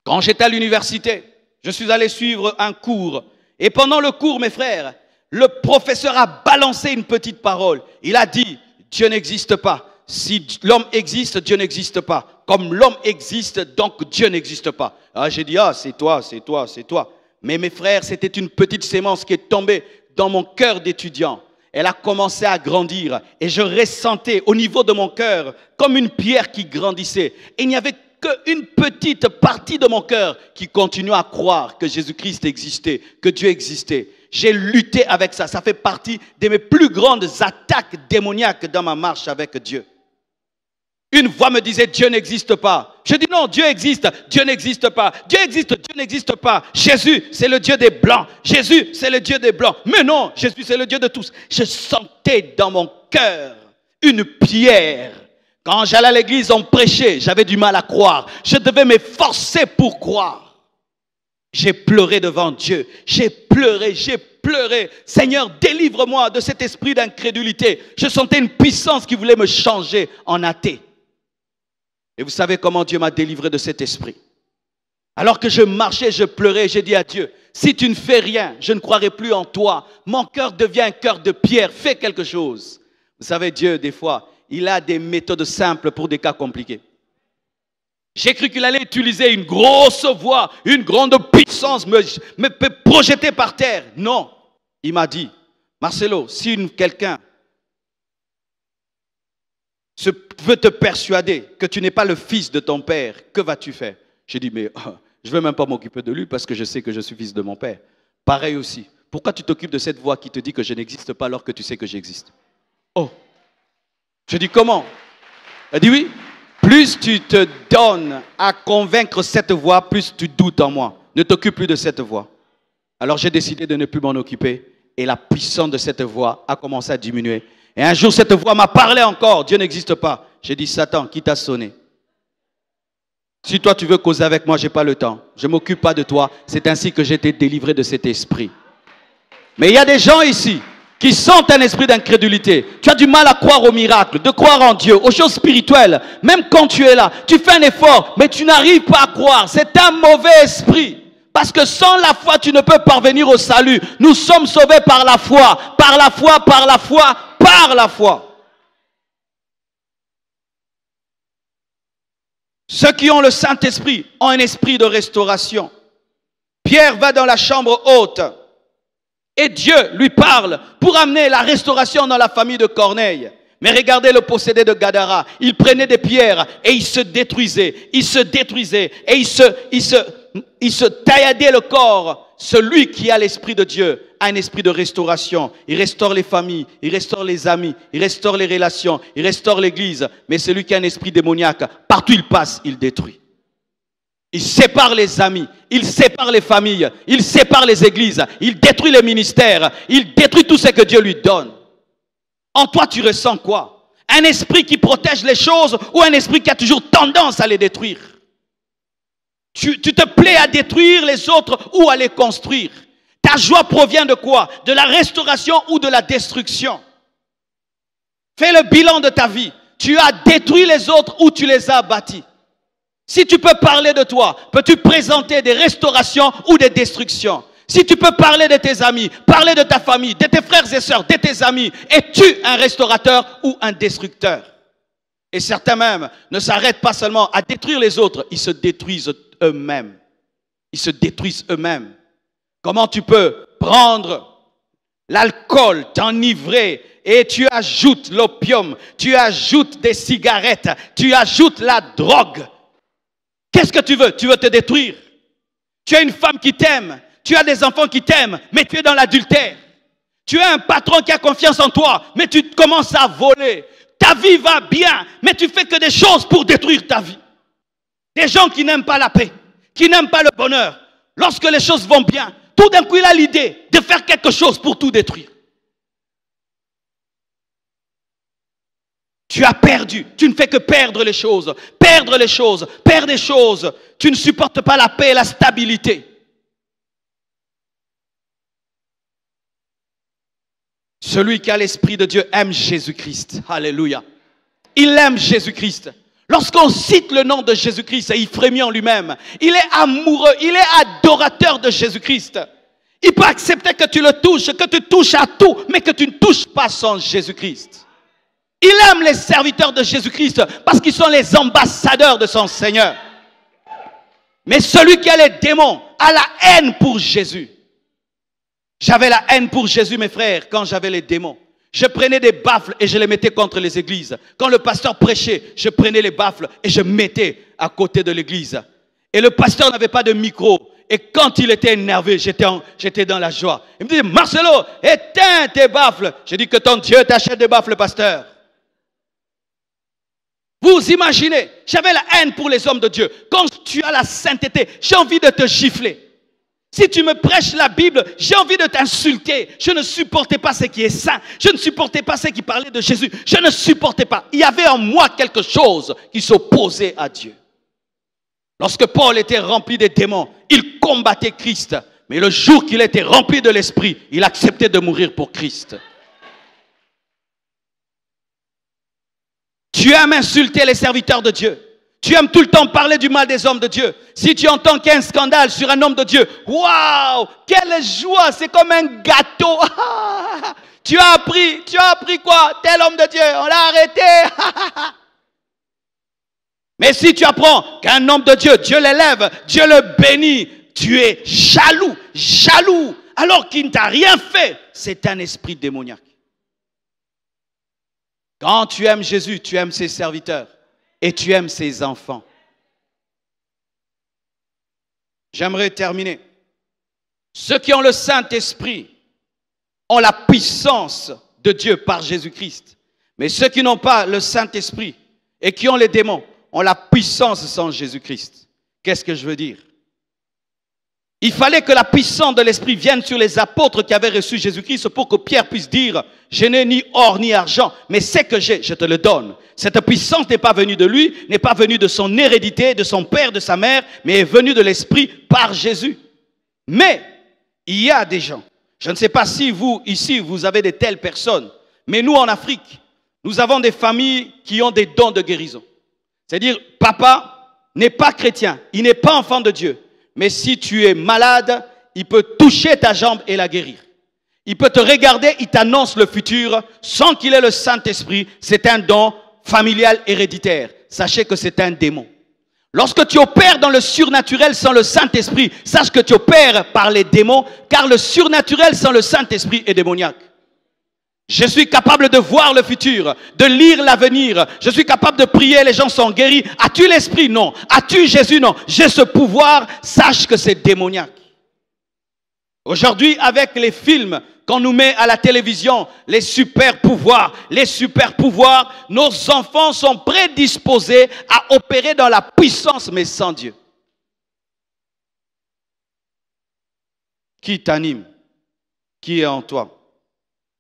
Quand j'étais à l'université, je suis allé suivre un cours. Et pendant le cours, mes frères, le professeur a balancé une petite parole. Il a dit, Dieu n'existe pas. Si l'homme existe, Dieu n'existe pas. Comme l'homme existe, donc Dieu n'existe pas. Ah, j'ai dit, ah, c'est toi, c'est toi, c'est toi. Mais mes frères, c'était une petite sémence qui est tombée dans mon cœur d'étudiant. Elle a commencé à grandir et je ressentais au niveau de mon cœur comme une pierre qui grandissait. Et il n'y avait qu'une petite partie de mon cœur qui continuait à croire que Jésus-Christ existait, que Dieu existait. J'ai lutté avec ça. Ça fait partie de mes plus grandes attaques démoniaques dans ma marche avec Dieu. Une voix me disait, Dieu n'existe pas. Je dis non, Dieu existe, Dieu n'existe pas. Dieu existe, Dieu n'existe pas. Jésus, c'est le Dieu des Blancs. Jésus, c'est le Dieu des Blancs. Mais non, Jésus, c'est le Dieu de tous. Je sentais dans mon cœur une pierre. Quand j'allais à l'église, on prêchait, j'avais du mal à croire. Je devais m'efforcer pour croire. J'ai pleuré devant Dieu. J'ai pleuré. Seigneur, délivre-moi de cet esprit d'incrédulité. Je sentais une puissance qui voulait me changer en athée. Et vous savez comment Dieu m'a délivré de cet esprit? Alors que je marchais, je pleurais, j'ai dit à Dieu, si tu ne fais rien, je ne croirai plus en toi. Mon cœur devient un cœur de pierre, fais quelque chose. Vous savez, Dieu, des fois, il a des méthodes simples pour des cas compliqués. J'ai cru qu'il allait utiliser une grosse voix, une grande puissance, me projeter par terre. Non, il m'a dit, Marcelo, si quelqu'un veut te persuader que tu n'es pas le fils de ton père, que vas-tu faire? J'ai dit, mais je ne vais même pas m'occuper de lui parce que je sais que je suis fils de mon père. Pareil aussi. Pourquoi tu t'occupes de cette voix qui te dit que je n'existe pas alors que tu sais que j'existe? Oh! Je dis, comment? Elle dit, oui. Plus tu te donnes à convaincre cette voix, plus tu doutes en moi. Ne t'occupe plus de cette voix. Alors j'ai décidé de ne plus m'en occuper. Et la puissance de cette voix a commencé à diminuer. Et un jour, cette voix m'a parlé encore. Dieu n'existe pas. J'ai dit, Satan, qui t'a sonné? Si toi, tu veux causer avec moi, je n'ai pas le temps. Je ne m'occupe pas de toi. C'est ainsi que j'ai été délivré de cet esprit. Mais il y a des gens ici qui sentent un esprit d'incrédulité. Tu as du mal à croire aux miracles, de croire en Dieu, aux choses spirituelles. Même quand tu es là, tu fais un effort, mais tu n'arrives pas à croire. C'est un mauvais esprit. Parce que sans la foi, tu ne peux parvenir au salut. Nous sommes sauvés par la foi, par la foi, par la foi, par la foi. Ceux qui ont le Saint-Esprit ont un esprit de restauration. Pierre va dans la chambre haute et Dieu lui parle pour amener la restauration dans la famille de Corneille. Mais regardez le possédé de Gadara. Il prenait des pierres et il se détruisait. Il se détruisait et il se tailladait le corps. Celui qui a l'esprit de Dieu a un esprit de restauration. Il restaure les familles, il restaure les amis, il restaure les relations, il restaure l'église. Mais celui qui a un esprit démoniaque, partout il passe, il détruit. Il sépare les amis, il sépare les familles, il sépare les églises, il détruit les ministères, il détruit tout ce que Dieu lui donne. En toi, tu ressens quoi? Un esprit qui protège les choses ou un esprit qui a toujours tendance à les détruire? Tu te plais à détruire les autres ou à les construire? Ta joie provient de quoi? De la restauration ou de la destruction? Fais le bilan de ta vie. Tu as détruit les autres ou tu les as bâtis? Si tu peux parler de toi, peux-tu présenter des restaurations ou des destructions? Si tu peux parler de tes amis, parler de ta famille, de tes frères et sœurs, de tes amis, es-tu un restaurateur ou un destructeur? Et certains même ne s'arrêtent pas seulement à détruire les autres, ils se détruisent eux-mêmes. Ils se détruisent eux-mêmes. Comment tu peux prendre l'alcool, t'enivrer et tu ajoutes l'opium, tu ajoutes des cigarettes, tu ajoutes la drogue? Qu'est-ce que tu veux? Tu veux te détruire. Tu as une femme qui t'aime, tu as des enfants qui t'aiment, mais tu es dans l'adultère. Tu as un patron qui a confiance en toi, mais tu commences à voler. Ta vie va bien, mais tu fais que des choses pour détruire ta vie. Des gens qui n'aiment pas la paix, qui n'aiment pas le bonheur. Lorsque les choses vont bien, tout d'un coup il a l'idée de faire quelque chose pour tout détruire. Tu as perdu, tu ne fais que perdre les choses, perdre les choses, perdre des choses. Tu ne supportes pas la paix et la stabilité. Celui qui a l'Esprit de Dieu aime Jésus-Christ. Alléluia. Il aime Jésus-Christ. Lorsqu'on cite le nom de Jésus-Christ, il frémit en lui-même. Il est amoureux, il est adorateur de Jésus-Christ. Il peut accepter que tu le touches, que tu touches à tout, mais que tu ne touches pas son Jésus-Christ. Il aime les serviteurs de Jésus-Christ parce qu'ils sont les ambassadeurs de son Seigneur. Mais celui qui a les démons a la haine pour Jésus. J'avais la haine pour Jésus, mes frères, quand j'avais les démons. Je prenais des baffles et je les mettais contre les églises. Quand le pasteur prêchait, je prenais les baffles et je mettais à côté de l'église. Et le pasteur n'avait pas de micro. Et quand il était énervé, j'étais dans la joie. Il me dit, Marcelo, éteins tes baffles. J'ai dit que ton Dieu t'achète des baffles, pasteur. Vous imaginez, j'avais la haine pour les hommes de Dieu. Quand tu as la sainteté, j'ai envie de te gifler. Si tu me prêches la Bible, j'ai envie de t'insulter. Je ne supportais pas ce qui est saint. Je ne supportais pas ce qui parlait de Jésus. Je ne supportais pas. Il y avait en moi quelque chose qui s'opposait à Dieu. Lorsque Paul était rempli des démons, il combattait Christ. Mais le jour qu'il était rempli de l'Esprit, il acceptait de mourir pour Christ. Tu aimes insulter les serviteurs de Dieu. Tu aimes tout le temps parler du mal des hommes de Dieu. Si tu entends qu'il y a un scandale sur un homme de Dieu, waouh, quelle joie, c'est comme un gâteau. Tu as appris quoi? Tel homme de Dieu, on l'a arrêté. Mais si tu apprends qu'un homme de Dieu, Dieu l'élève, Dieu le bénit, tu es jaloux, jaloux. alors qu'il ne t'a rien fait, c'est un esprit démoniaque. Quand tu aimes Jésus, tu aimes ses serviteurs et tu aimes ses enfants. J'aimerais terminer. Ceux qui ont le Saint-Esprit ont la puissance de Dieu par Jésus-Christ. Mais ceux qui n'ont pas le Saint-Esprit et qui ont les démons ont la puissance sans Jésus-Christ. Qu'est-ce que je veux dire? Il fallait que la puissance de l'Esprit vienne sur les apôtres qui avaient reçu Jésus-Christ pour que Pierre puisse dire « Je n'ai ni or ni argent, mais ce que j'ai, je te le donne. » Cette puissance n'est pas venue de lui, n'est pas venue de son hérédité, de son père, de sa mère, mais est venue de l'Esprit par Jésus. Mais il y a des gens, je ne sais pas si vous, ici, vous avez de telles personnes, mais nous en Afrique, nous avons des familles qui ont des dons de guérison. C'est-à-dire, papa n'est pas chrétien, il n'est pas enfant de Dieu. Mais si tu es malade, il peut toucher ta jambe et la guérir. Il peut te regarder, il t'annonce le futur sans qu'il ait le Saint-Esprit. C'est un don familial héréditaire. Sachez que c'est un démon. Lorsque tu opères dans le surnaturel sans le Saint-Esprit, sache que tu opères par les démons, car le surnaturel sans le Saint-Esprit est démoniaque. Je suis capable de voir le futur, de lire l'avenir. Je suis capable de prier, les gens sont guéris. As-tu l'Esprit? Non. As-tu Jésus? Non. J'ai ce pouvoir, sache que c'est démoniaque. Aujourd'hui, avec les films qu'on nous met à la télévision, les super pouvoirs, nos enfants sont prédisposés à opérer dans la puissance, mais sans Dieu. Qui t'anime? Qui est en toi?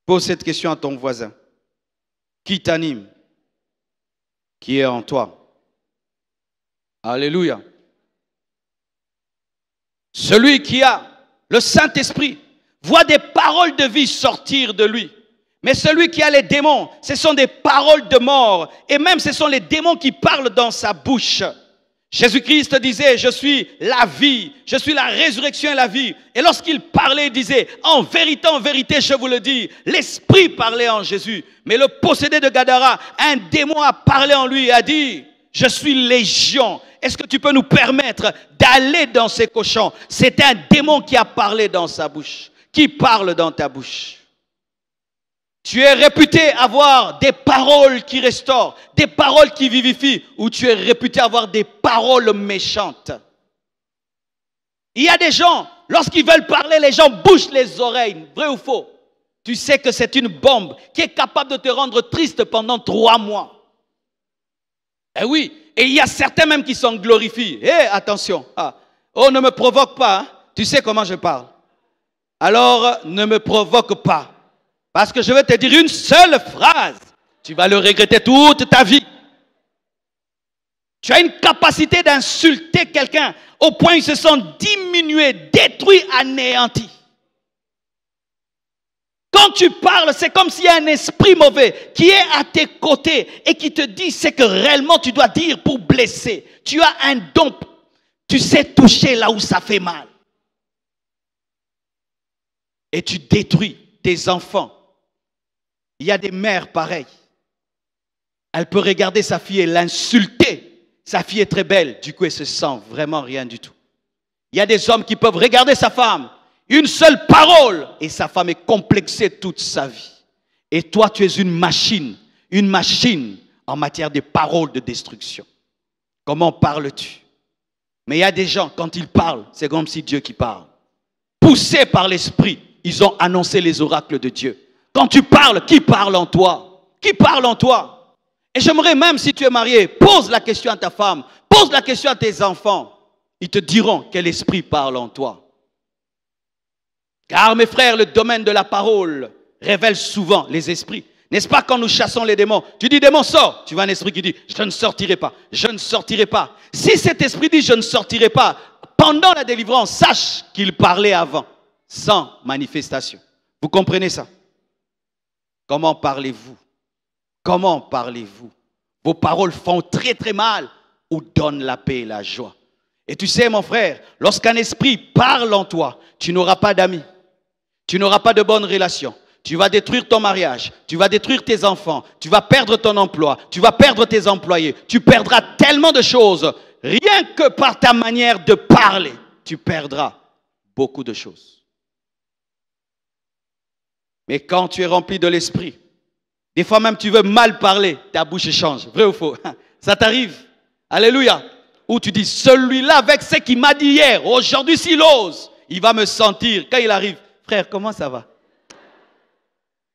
Pose cette question à ton voisin. Qui t'anime? Qui est en toi? Alléluia. Celui qui a le Saint-Esprit voit des paroles de vie sortir de lui. Mais celui qui a les démons, ce sont des paroles de mort. Et même ce sont les démons qui parlent dans sa bouche. Jésus-Christ disait, je suis la vie, je suis la résurrection et la vie. Et lorsqu'il parlait, il disait, en vérité, je vous le dis, l'Esprit parlait en Jésus. Mais le possédé de Gadara, un démon a parlé en lui et a dit, je suis légion. Est-ce que tu peux nous permettre d'aller dans ces cochons? C'est un démon qui a parlé dans sa bouche. Qui parle dans ta bouche? Tu es réputé avoir des paroles qui restaurent, des paroles qui vivifient, ou tu es réputé avoir des paroles méchantes. Il y a des gens, lorsqu'ils veulent parler, les gens bouchent les oreilles, vrai ou faux? Tu sais que c'est une bombe qui est capable de te rendre triste pendant 3 mois. Eh oui, et il y a certains même qui s'en glorifient. Eh, attention, oh, ne me provoque pas, hein. Tu sais comment je parle. Alors, ne me provoque pas. Parce que je vais te dire une seule phrase. Tu vas le regretter toute ta vie. Tu as une capacité d'insulter quelqu'un au point où ils se sont diminués, détruits, anéantis. Quand tu parles, c'est comme s'il y a un esprit mauvais qui est à tes côtés et qui te dit ce que réellement tu dois dire pour blesser. Tu as un don. Tu sais toucher là où ça fait mal. Et tu détruis tes enfants. Il y a des mères pareilles. Elle peut regarder sa fille et l'insulter. Sa fille est très belle. Du coup, elle se sent vraiment rien du tout. Il y a des hommes qui peuvent regarder sa femme. Une seule parole. Et sa femme est complexée toute sa vie. Et toi, tu es une machine en matière de paroles de destruction. Comment parles-tu? Mais il y a des gens, quand ils parlent, c'est comme si Dieu qui parle. Poussés par l'esprit, ils ont annoncé les oracles de Dieu. Quand tu parles, qui parle en toi? Qui parle en toi? Et j'aimerais même, si tu es marié, pose la question à ta femme, pose la question à tes enfants. Ils te diront quel esprit parle en toi. Car mes frères, le domaine de la parole révèle souvent les esprits. N'est-ce pas quand nous chassons les démons? Tu dis démon sort, tu vois un esprit qui dit je ne sortirai pas, je ne sortirai pas. Si cet esprit dit je ne sortirai pas, pendant la délivrance, sache qu'il parlait avant, sans manifestation. Vous comprenez ça? Comment parlez-vous? Comment parlez-vous? Vos paroles font très très mal ou donnent la paix et la joie. Et tu sais mon frère, lorsqu'un esprit parle en toi, tu n'auras pas d'amis. Tu n'auras pas de bonnes relations. Tu vas détruire ton mariage. Tu vas détruire tes enfants. Tu vas perdre ton emploi. Tu vas perdre tes employés. Tu perdras tellement de choses. Rien que par ta manière de parler, tu perdras beaucoup de choses. Mais quand tu es rempli de l'esprit, des fois même tu veux mal parler, ta bouche change. Vrai ou faux? Ça t'arrive? Alléluia. Où tu dis, celui-là avec ce qu'il m'a dit hier, aujourd'hui s'il ose, il va me sentir. Quand il arrive, frère, comment ça va?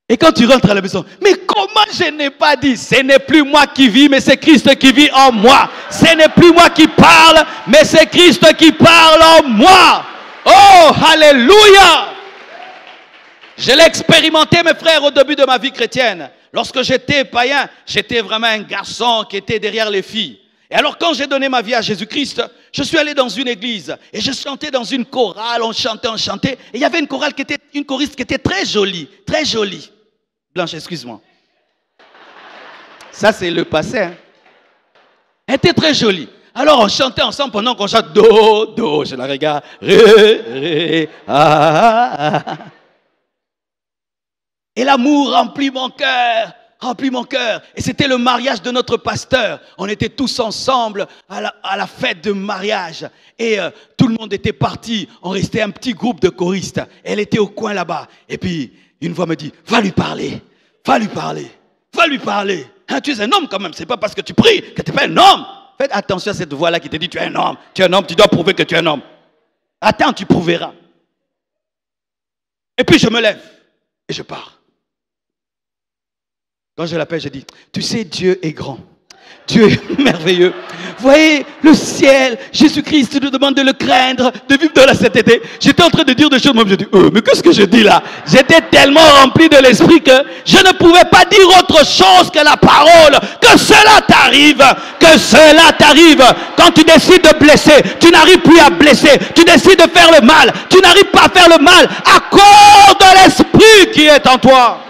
Et quand tu rentres à la maison, mais comment je n'ai pas dit? Ce n'est plus moi qui vis, mais c'est Christ qui vit en moi. Ce n'est plus moi qui parle, mais c'est Christ qui parle en moi. Oh, alléluia! Je l'ai expérimenté, mes frères, au début de ma vie chrétienne. Lorsque j'étais païen, j'étais vraiment un garçon qui était derrière les filles. Et alors quand j'ai donné ma vie à Jésus-Christ, je suis allé dans une église et je chantais dans une chorale, on chantait. Et il y avait une choriste qui était très jolie, très jolie. Blanche, excuse-moi. Ça c'est le passé. Hein. Elle était très jolie. Alors on chantait ensemble pendant qu'on chante do, do, je la regarde, ré, ré, ah, ah. Et l'amour remplit mon cœur. Remplit mon cœur. Et c'était le mariage de notre pasteur. On était tous ensemble à la fête de mariage. Et tout le monde était parti. On restait un petit groupe de choristes. Elle était au coin là-bas. Et puis, une voix me dit, va lui parler. Va lui parler. Va lui parler. Hein, tu es un homme quand même. C'est pas parce que tu pries que tu n'es pas un homme. Faites attention à cette voix-là qui te dit, tu es un homme. Tu es un homme, tu dois prouver que tu es un homme. Attends, tu prouveras. Et puis je me lève et je pars. Quand je l'appelle, je dis, tu sais, Dieu est grand. Dieu est merveilleux. Voyez, le ciel, Jésus-Christ nous demande de le craindre, de vivre dans la sainteté. J'étais en train de dire des choses, moi je dis, mais qu'est-ce que je dis là? J'étais tellement rempli de l'esprit que je ne pouvais pas dire autre chose que la parole. Que cela t'arrive, que cela t'arrive. Quand tu décides de blesser, tu n'arrives plus à blesser. Tu décides de faire le mal, tu n'arrives pas à faire le mal à cause de l'esprit qui est en toi.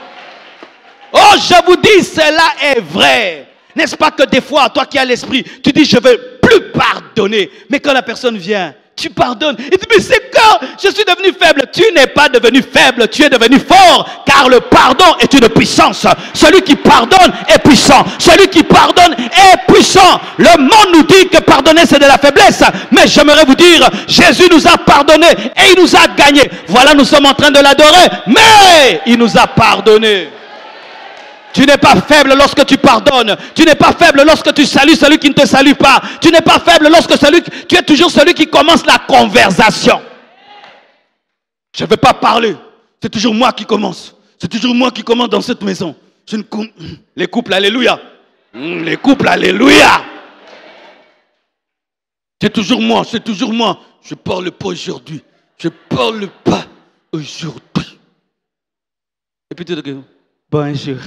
Oh, je vous dis, cela est vrai. N'est-ce pas que des fois, toi qui as l'esprit, tu dis, je ne veux plus pardonner. Mais quand la personne vient, tu pardonnes. Et tu dis, mais c'est quand je suis devenu faible. Tu n'es pas devenu faible, tu es devenu fort. Car le pardon est une puissance. Celui qui pardonne est puissant. Celui qui pardonne est puissant. Le monde nous dit que pardonner, c'est de la faiblesse. Mais j'aimerais vous dire, Jésus nous a pardonné et il nous a gagné. Voilà, nous sommes en train de l'adorer. Mais il nous a pardonné. Tu n'es pas faible lorsque tu pardonnes. Tu n'es pas faible lorsque tu salues celui qui ne te salue pas. Tu n'es pas faible lorsque tu es toujours celui qui commence la conversation. Je ne veux pas parler. C'est toujours moi qui commence. C'est toujours moi qui commence dans cette maison. Les couples, alléluia. Les couples, alléluia. C'est toujours moi, c'est toujours moi. Je ne parle pas aujourd'hui. Je ne parle pas aujourd'hui. Et puis tu te dis, bonjour.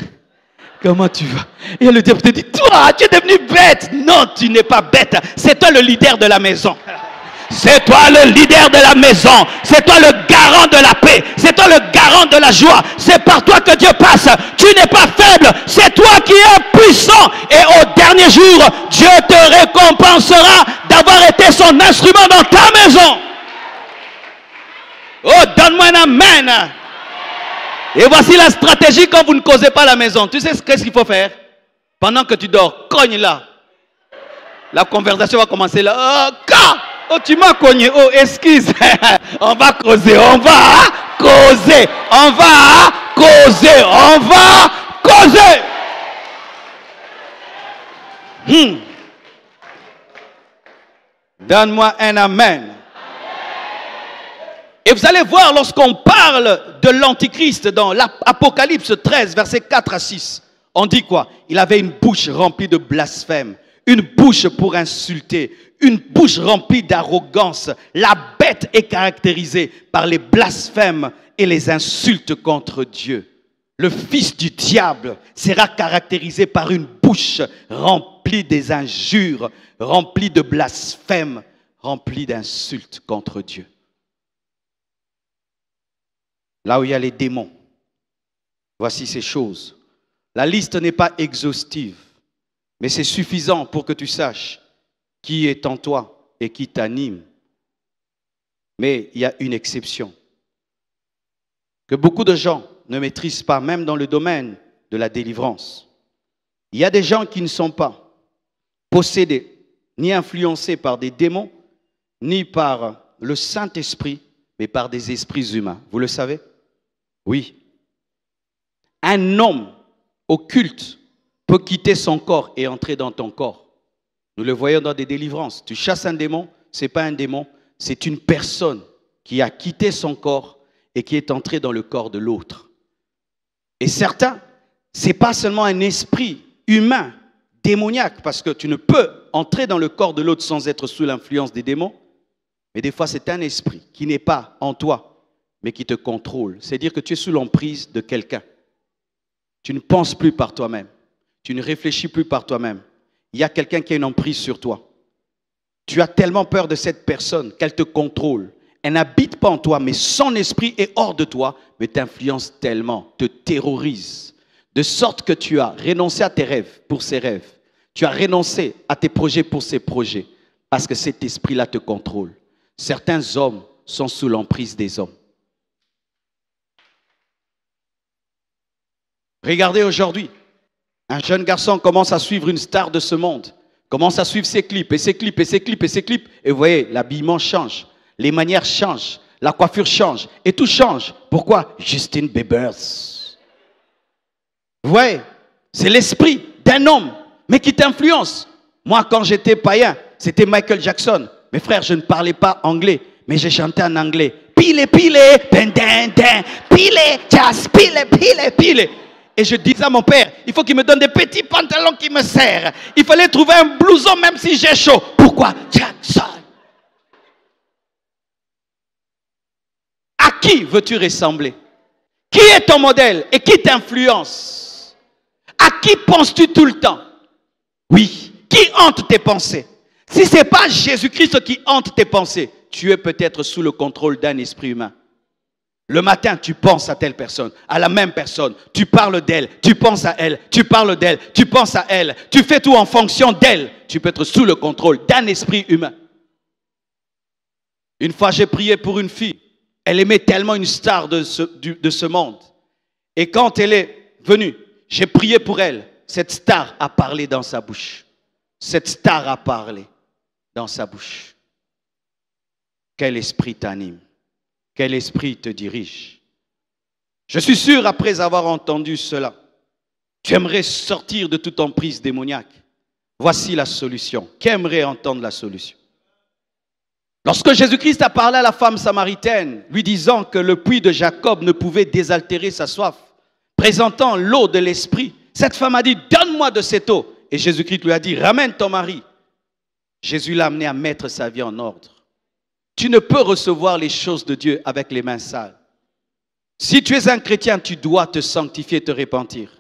Comment tu vas? Et le diable te dit, toi, tu es devenu bête. Non, tu n'es pas bête. C'est toi le leader de la maison. C'est toi le leader de la maison. C'est toi le garant de la paix. C'est toi le garant de la joie. C'est par toi que Dieu passe. Tu n'es pas faible. C'est toi qui es puissant. Et au dernier jour, Dieu te récompensera d'avoir été son instrument dans ta maison. Oh, donne-moi un amen. Et voici la stratégie quand vous ne causez pas à la maison. Tu sais qu'est-ce qu'il faut faire? Pendant que tu dors, cogne là. La conversation va commencer là. Oh, tu m'as cogné. Oh, excuse. On va causer, on va causer. On va causer, on va causer. Donne-moi un amen. Et vous allez voir, lorsqu'on parle de l'Antichrist dans l'Apocalypse 13, versets 4 à 6, on dit quoi? Il avait une bouche remplie de blasphème, une bouche pour insulter, une bouche remplie d'arrogance. La bête est caractérisée par les blasphèmes et les insultes contre Dieu. Le fils du diable sera caractérisé par une bouche remplie des injures, remplie de blasphèmes, remplie d'insultes contre Dieu. Là où il y a les démons, voici ces choses. La liste n'est pas exhaustive, mais c'est suffisant pour que tu saches qui est en toi et qui t'anime. Mais il y a une exception, que beaucoup de gens ne maîtrisent pas, même dans le domaine de la délivrance. Il y a des gens qui ne sont pas possédés, ni influencés par des démons, ni par le Saint-Esprit, mais par des esprits humains. Vous le savez? Oui. Un homme occulte peut quitter son corps et entrer dans ton corps. Nous le voyons dans des délivrances. Tu chasses un démon, ce n'est pas un démon, c'est une personne qui a quitté son corps et qui est entrée dans le corps de l'autre. Et certains, ce n'est pas seulement un esprit humain, démoniaque, parce que tu ne peux entrer dans le corps de l'autre sans être sous l'influence des démons, mais des fois c'est un esprit qui n'est pas en toi, mais qui te contrôle. C'est-à-dire que tu es sous l'emprise de quelqu'un. Tu ne penses plus par toi-même. Tu ne réfléchis plus par toi-même. Il y a quelqu'un qui a une emprise sur toi. Tu as tellement peur de cette personne qu'elle te contrôle. Elle n'habite pas en toi, mais son esprit est hors de toi, mais t'influence tellement, te terrorise. De sorte que tu as renoncé à tes rêves pour ses rêves. Tu as renoncé à tes projets pour ses projets. Parce que cet esprit-là te contrôle. Certains hommes sont sous l'emprise des hommes. Regardez aujourd'hui, un jeune garçon commence à suivre une star de ce monde, commence à suivre ses clips, et ses clips, et ses clips, et ses clips, et vous voyez, l'habillement change, les manières changent, la coiffure change, et tout change. Pourquoi? Justin Bieber. Vous voyez, c'est l'esprit d'un homme, mais qui t'influence. Moi, quand j'étais païen, c'était Michael Jackson. Mes frères, je ne parlais pas anglais, mais j'ai chanté en anglais. Pile, pile, den, den, den, pile, just pile, pile, pile. Et je disais à mon père, il faut qu'il me donne des petits pantalons qui me serrent. Il fallait trouver un blouson même si j'ai chaud. Pourquoi? Jackson. À qui veux-tu ressembler? Qui est ton modèle et qui t'influence? À qui penses-tu tout le temps? Oui, qui hante tes pensées? Si ce n'est pas Jésus-Christ qui hante tes pensées, tu es peut-être sous le contrôle d'un esprit humain. Le matin, tu penses à telle personne, à la même personne. Tu parles d'elle, tu penses à elle, tu parles d'elle, tu penses à elle. Tu fais tout en fonction d'elle. Tu peux être sous le contrôle d'un esprit humain. Une fois, j'ai prié pour une fille. Elle aimait tellement une star de ce monde. Et quand elle est venue, j'ai prié pour elle. Cette star a parlé dans sa bouche. Cette star a parlé dans sa bouche. Quel esprit t'anime? Quel esprit te dirige? Je suis sûr, après avoir entendu cela, tu aimerais sortir de toute emprise démoniaque. Voici la solution. Qui aimerait entendre la solution? Lorsque Jésus-Christ a parlé à la femme samaritaine, lui disant que le puits de Jacob ne pouvait désaltérer sa soif, présentant l'eau de l'esprit, cette femme a dit, donne-moi de cette eau. Et Jésus-Christ lui a dit, ramène ton mari. Jésus l'a amené à mettre sa vie en ordre. Tu ne peux recevoir les choses de Dieu avec les mains sales. Si tu es un chrétien, tu dois te sanctifier et te repentir.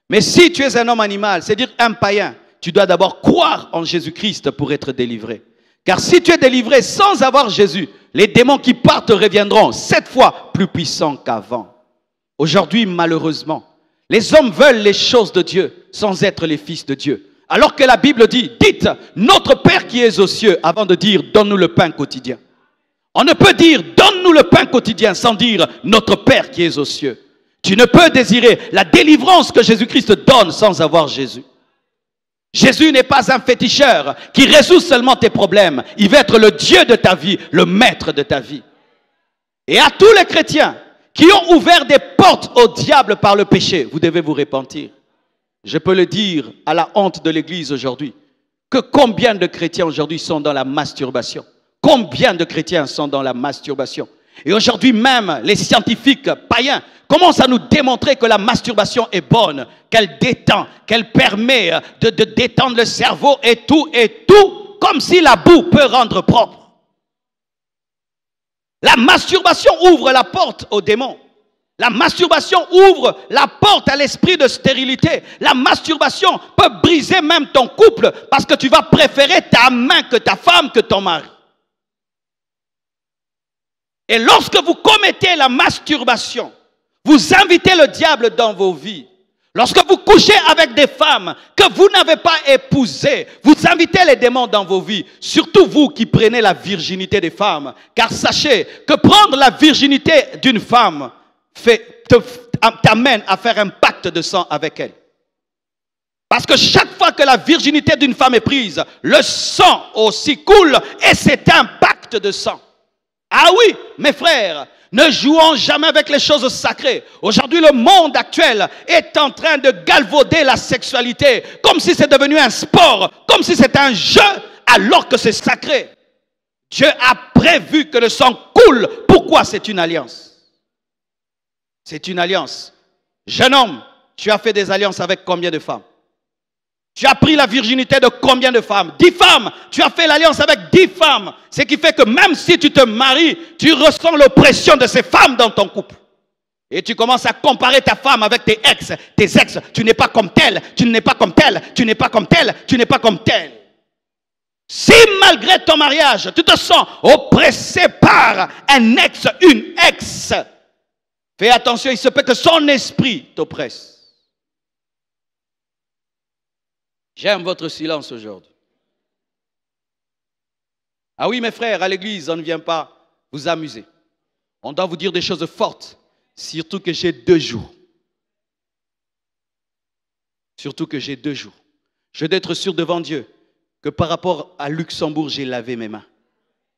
Mais si tu es un homme animal, c'est-à-dire un païen, tu dois d'abord croire en Jésus-Christ pour être délivré. Car si tu es délivré sans avoir Jésus, les démons qui partent reviendront 7 fois plus puissants qu'avant. Aujourd'hui, malheureusement, les hommes veulent les choses de Dieu sans être les fils de Dieu. Alors que la Bible dit, dites, notre Père qui est aux cieux, avant de dire, donne-nous le pain quotidien. On ne peut dire, donne-nous le pain quotidien, sans dire, notre Père qui est aux cieux. Tu ne peux désirer la délivrance que Jésus-Christ donne sans avoir Jésus. Jésus n'est pas un féticheur qui résout seulement tes problèmes. Il veut être le Dieu de ta vie, le maître de ta vie. Et à tous les chrétiens qui ont ouvert des portes au diable par le péché, vous devez vous repentir. Je peux le dire à la honte de l'Église aujourd'hui, que combien de chrétiens aujourd'hui sont dans la masturbation? Combien de chrétiens sont dans la masturbation? Et aujourd'hui même, les scientifiques païens commencent à nous démontrer que la masturbation est bonne, qu'elle détend, qu'elle permet de détendre le cerveau et tout, comme si la boue peut rendre propre. La masturbation ouvre la porte aux démons. La masturbation ouvre la porte à l'esprit de stérilité. La masturbation peut briser même ton couple parce que tu vas préférer ta main que ta femme, que ton mari. Et lorsque vous commettez la masturbation, vous invitez le diable dans vos vies. Lorsque vous couchez avec des femmes que vous n'avez pas épousées, vous invitez les démons dans vos vies. Surtout vous qui prenez la virginité des femmes. Car sachez que prendre la virginité d'une femme t'amène à faire un pacte de sang avec elle. Parce que chaque fois que la virginité d'une femme est prise, le sang aussi coule et c'est un pacte de sang. Ah oui, mes frères, Ne jouons jamais avec les choses sacrées. Aujourd'hui, le monde actuel est en train de galvauder la sexualité comme si c'est devenu un sport, comme si c'était un jeu, alors que c'est sacré. Dieu a prévu que le sang coule. Pourquoi? C'est une alliance. C'est une alliance. Jeune homme, tu as fait des alliances avec combien de femmes? Tu as pris la virginité de combien de femmes? 10 femmes. Tu as fait l'alliance avec 10 femmes. Ce qui fait que même si tu te maries, tu ressens l'oppression de ces femmes dans ton couple. Et tu commences à comparer ta femme avec tes ex. Tes ex, tu n'es pas comme telle, tu n'es pas comme telle, tu n'es pas comme telle, tu n'es pas comme telle. Si malgré ton mariage, tu te sens oppressé par un ex, une ex, fais attention, il se peut que son esprit t'oppresse. J'aime votre silence aujourd'hui. Ah oui, mes frères, à l'église, on ne vient pas vous amuser. On doit vous dire des choses fortes. Surtout que j'ai 2 jours. Surtout que j'ai 2 jours. Je dois être sûr devant Dieu que par rapport à Luxembourg, j'ai lavé mes mains.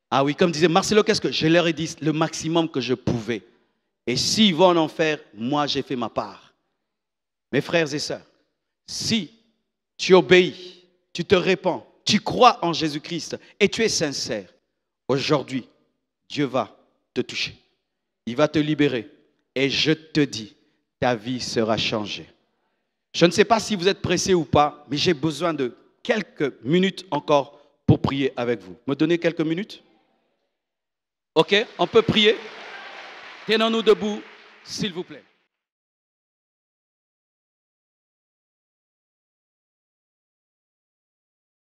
Ah oui, comme disait Marcelo, qu'est-ce que je leur ai dit le maximum que je pouvais. Et s'ils vont en enfer, moi j'ai fait ma part. Mes frères et sœurs, si tu obéis, tu te répands, tu crois en Jésus-Christ et tu es sincère, aujourd'hui, Dieu va te toucher. Il va te libérer. Et je te dis, ta vie sera changée. Je ne sais pas si vous êtes pressé ou pas, mais j'ai besoin de quelques minutes encore pour prier avec vous. Me donnez quelques minutes? Ok, on peut prier. Tenons-nous debout, s'il vous plaît.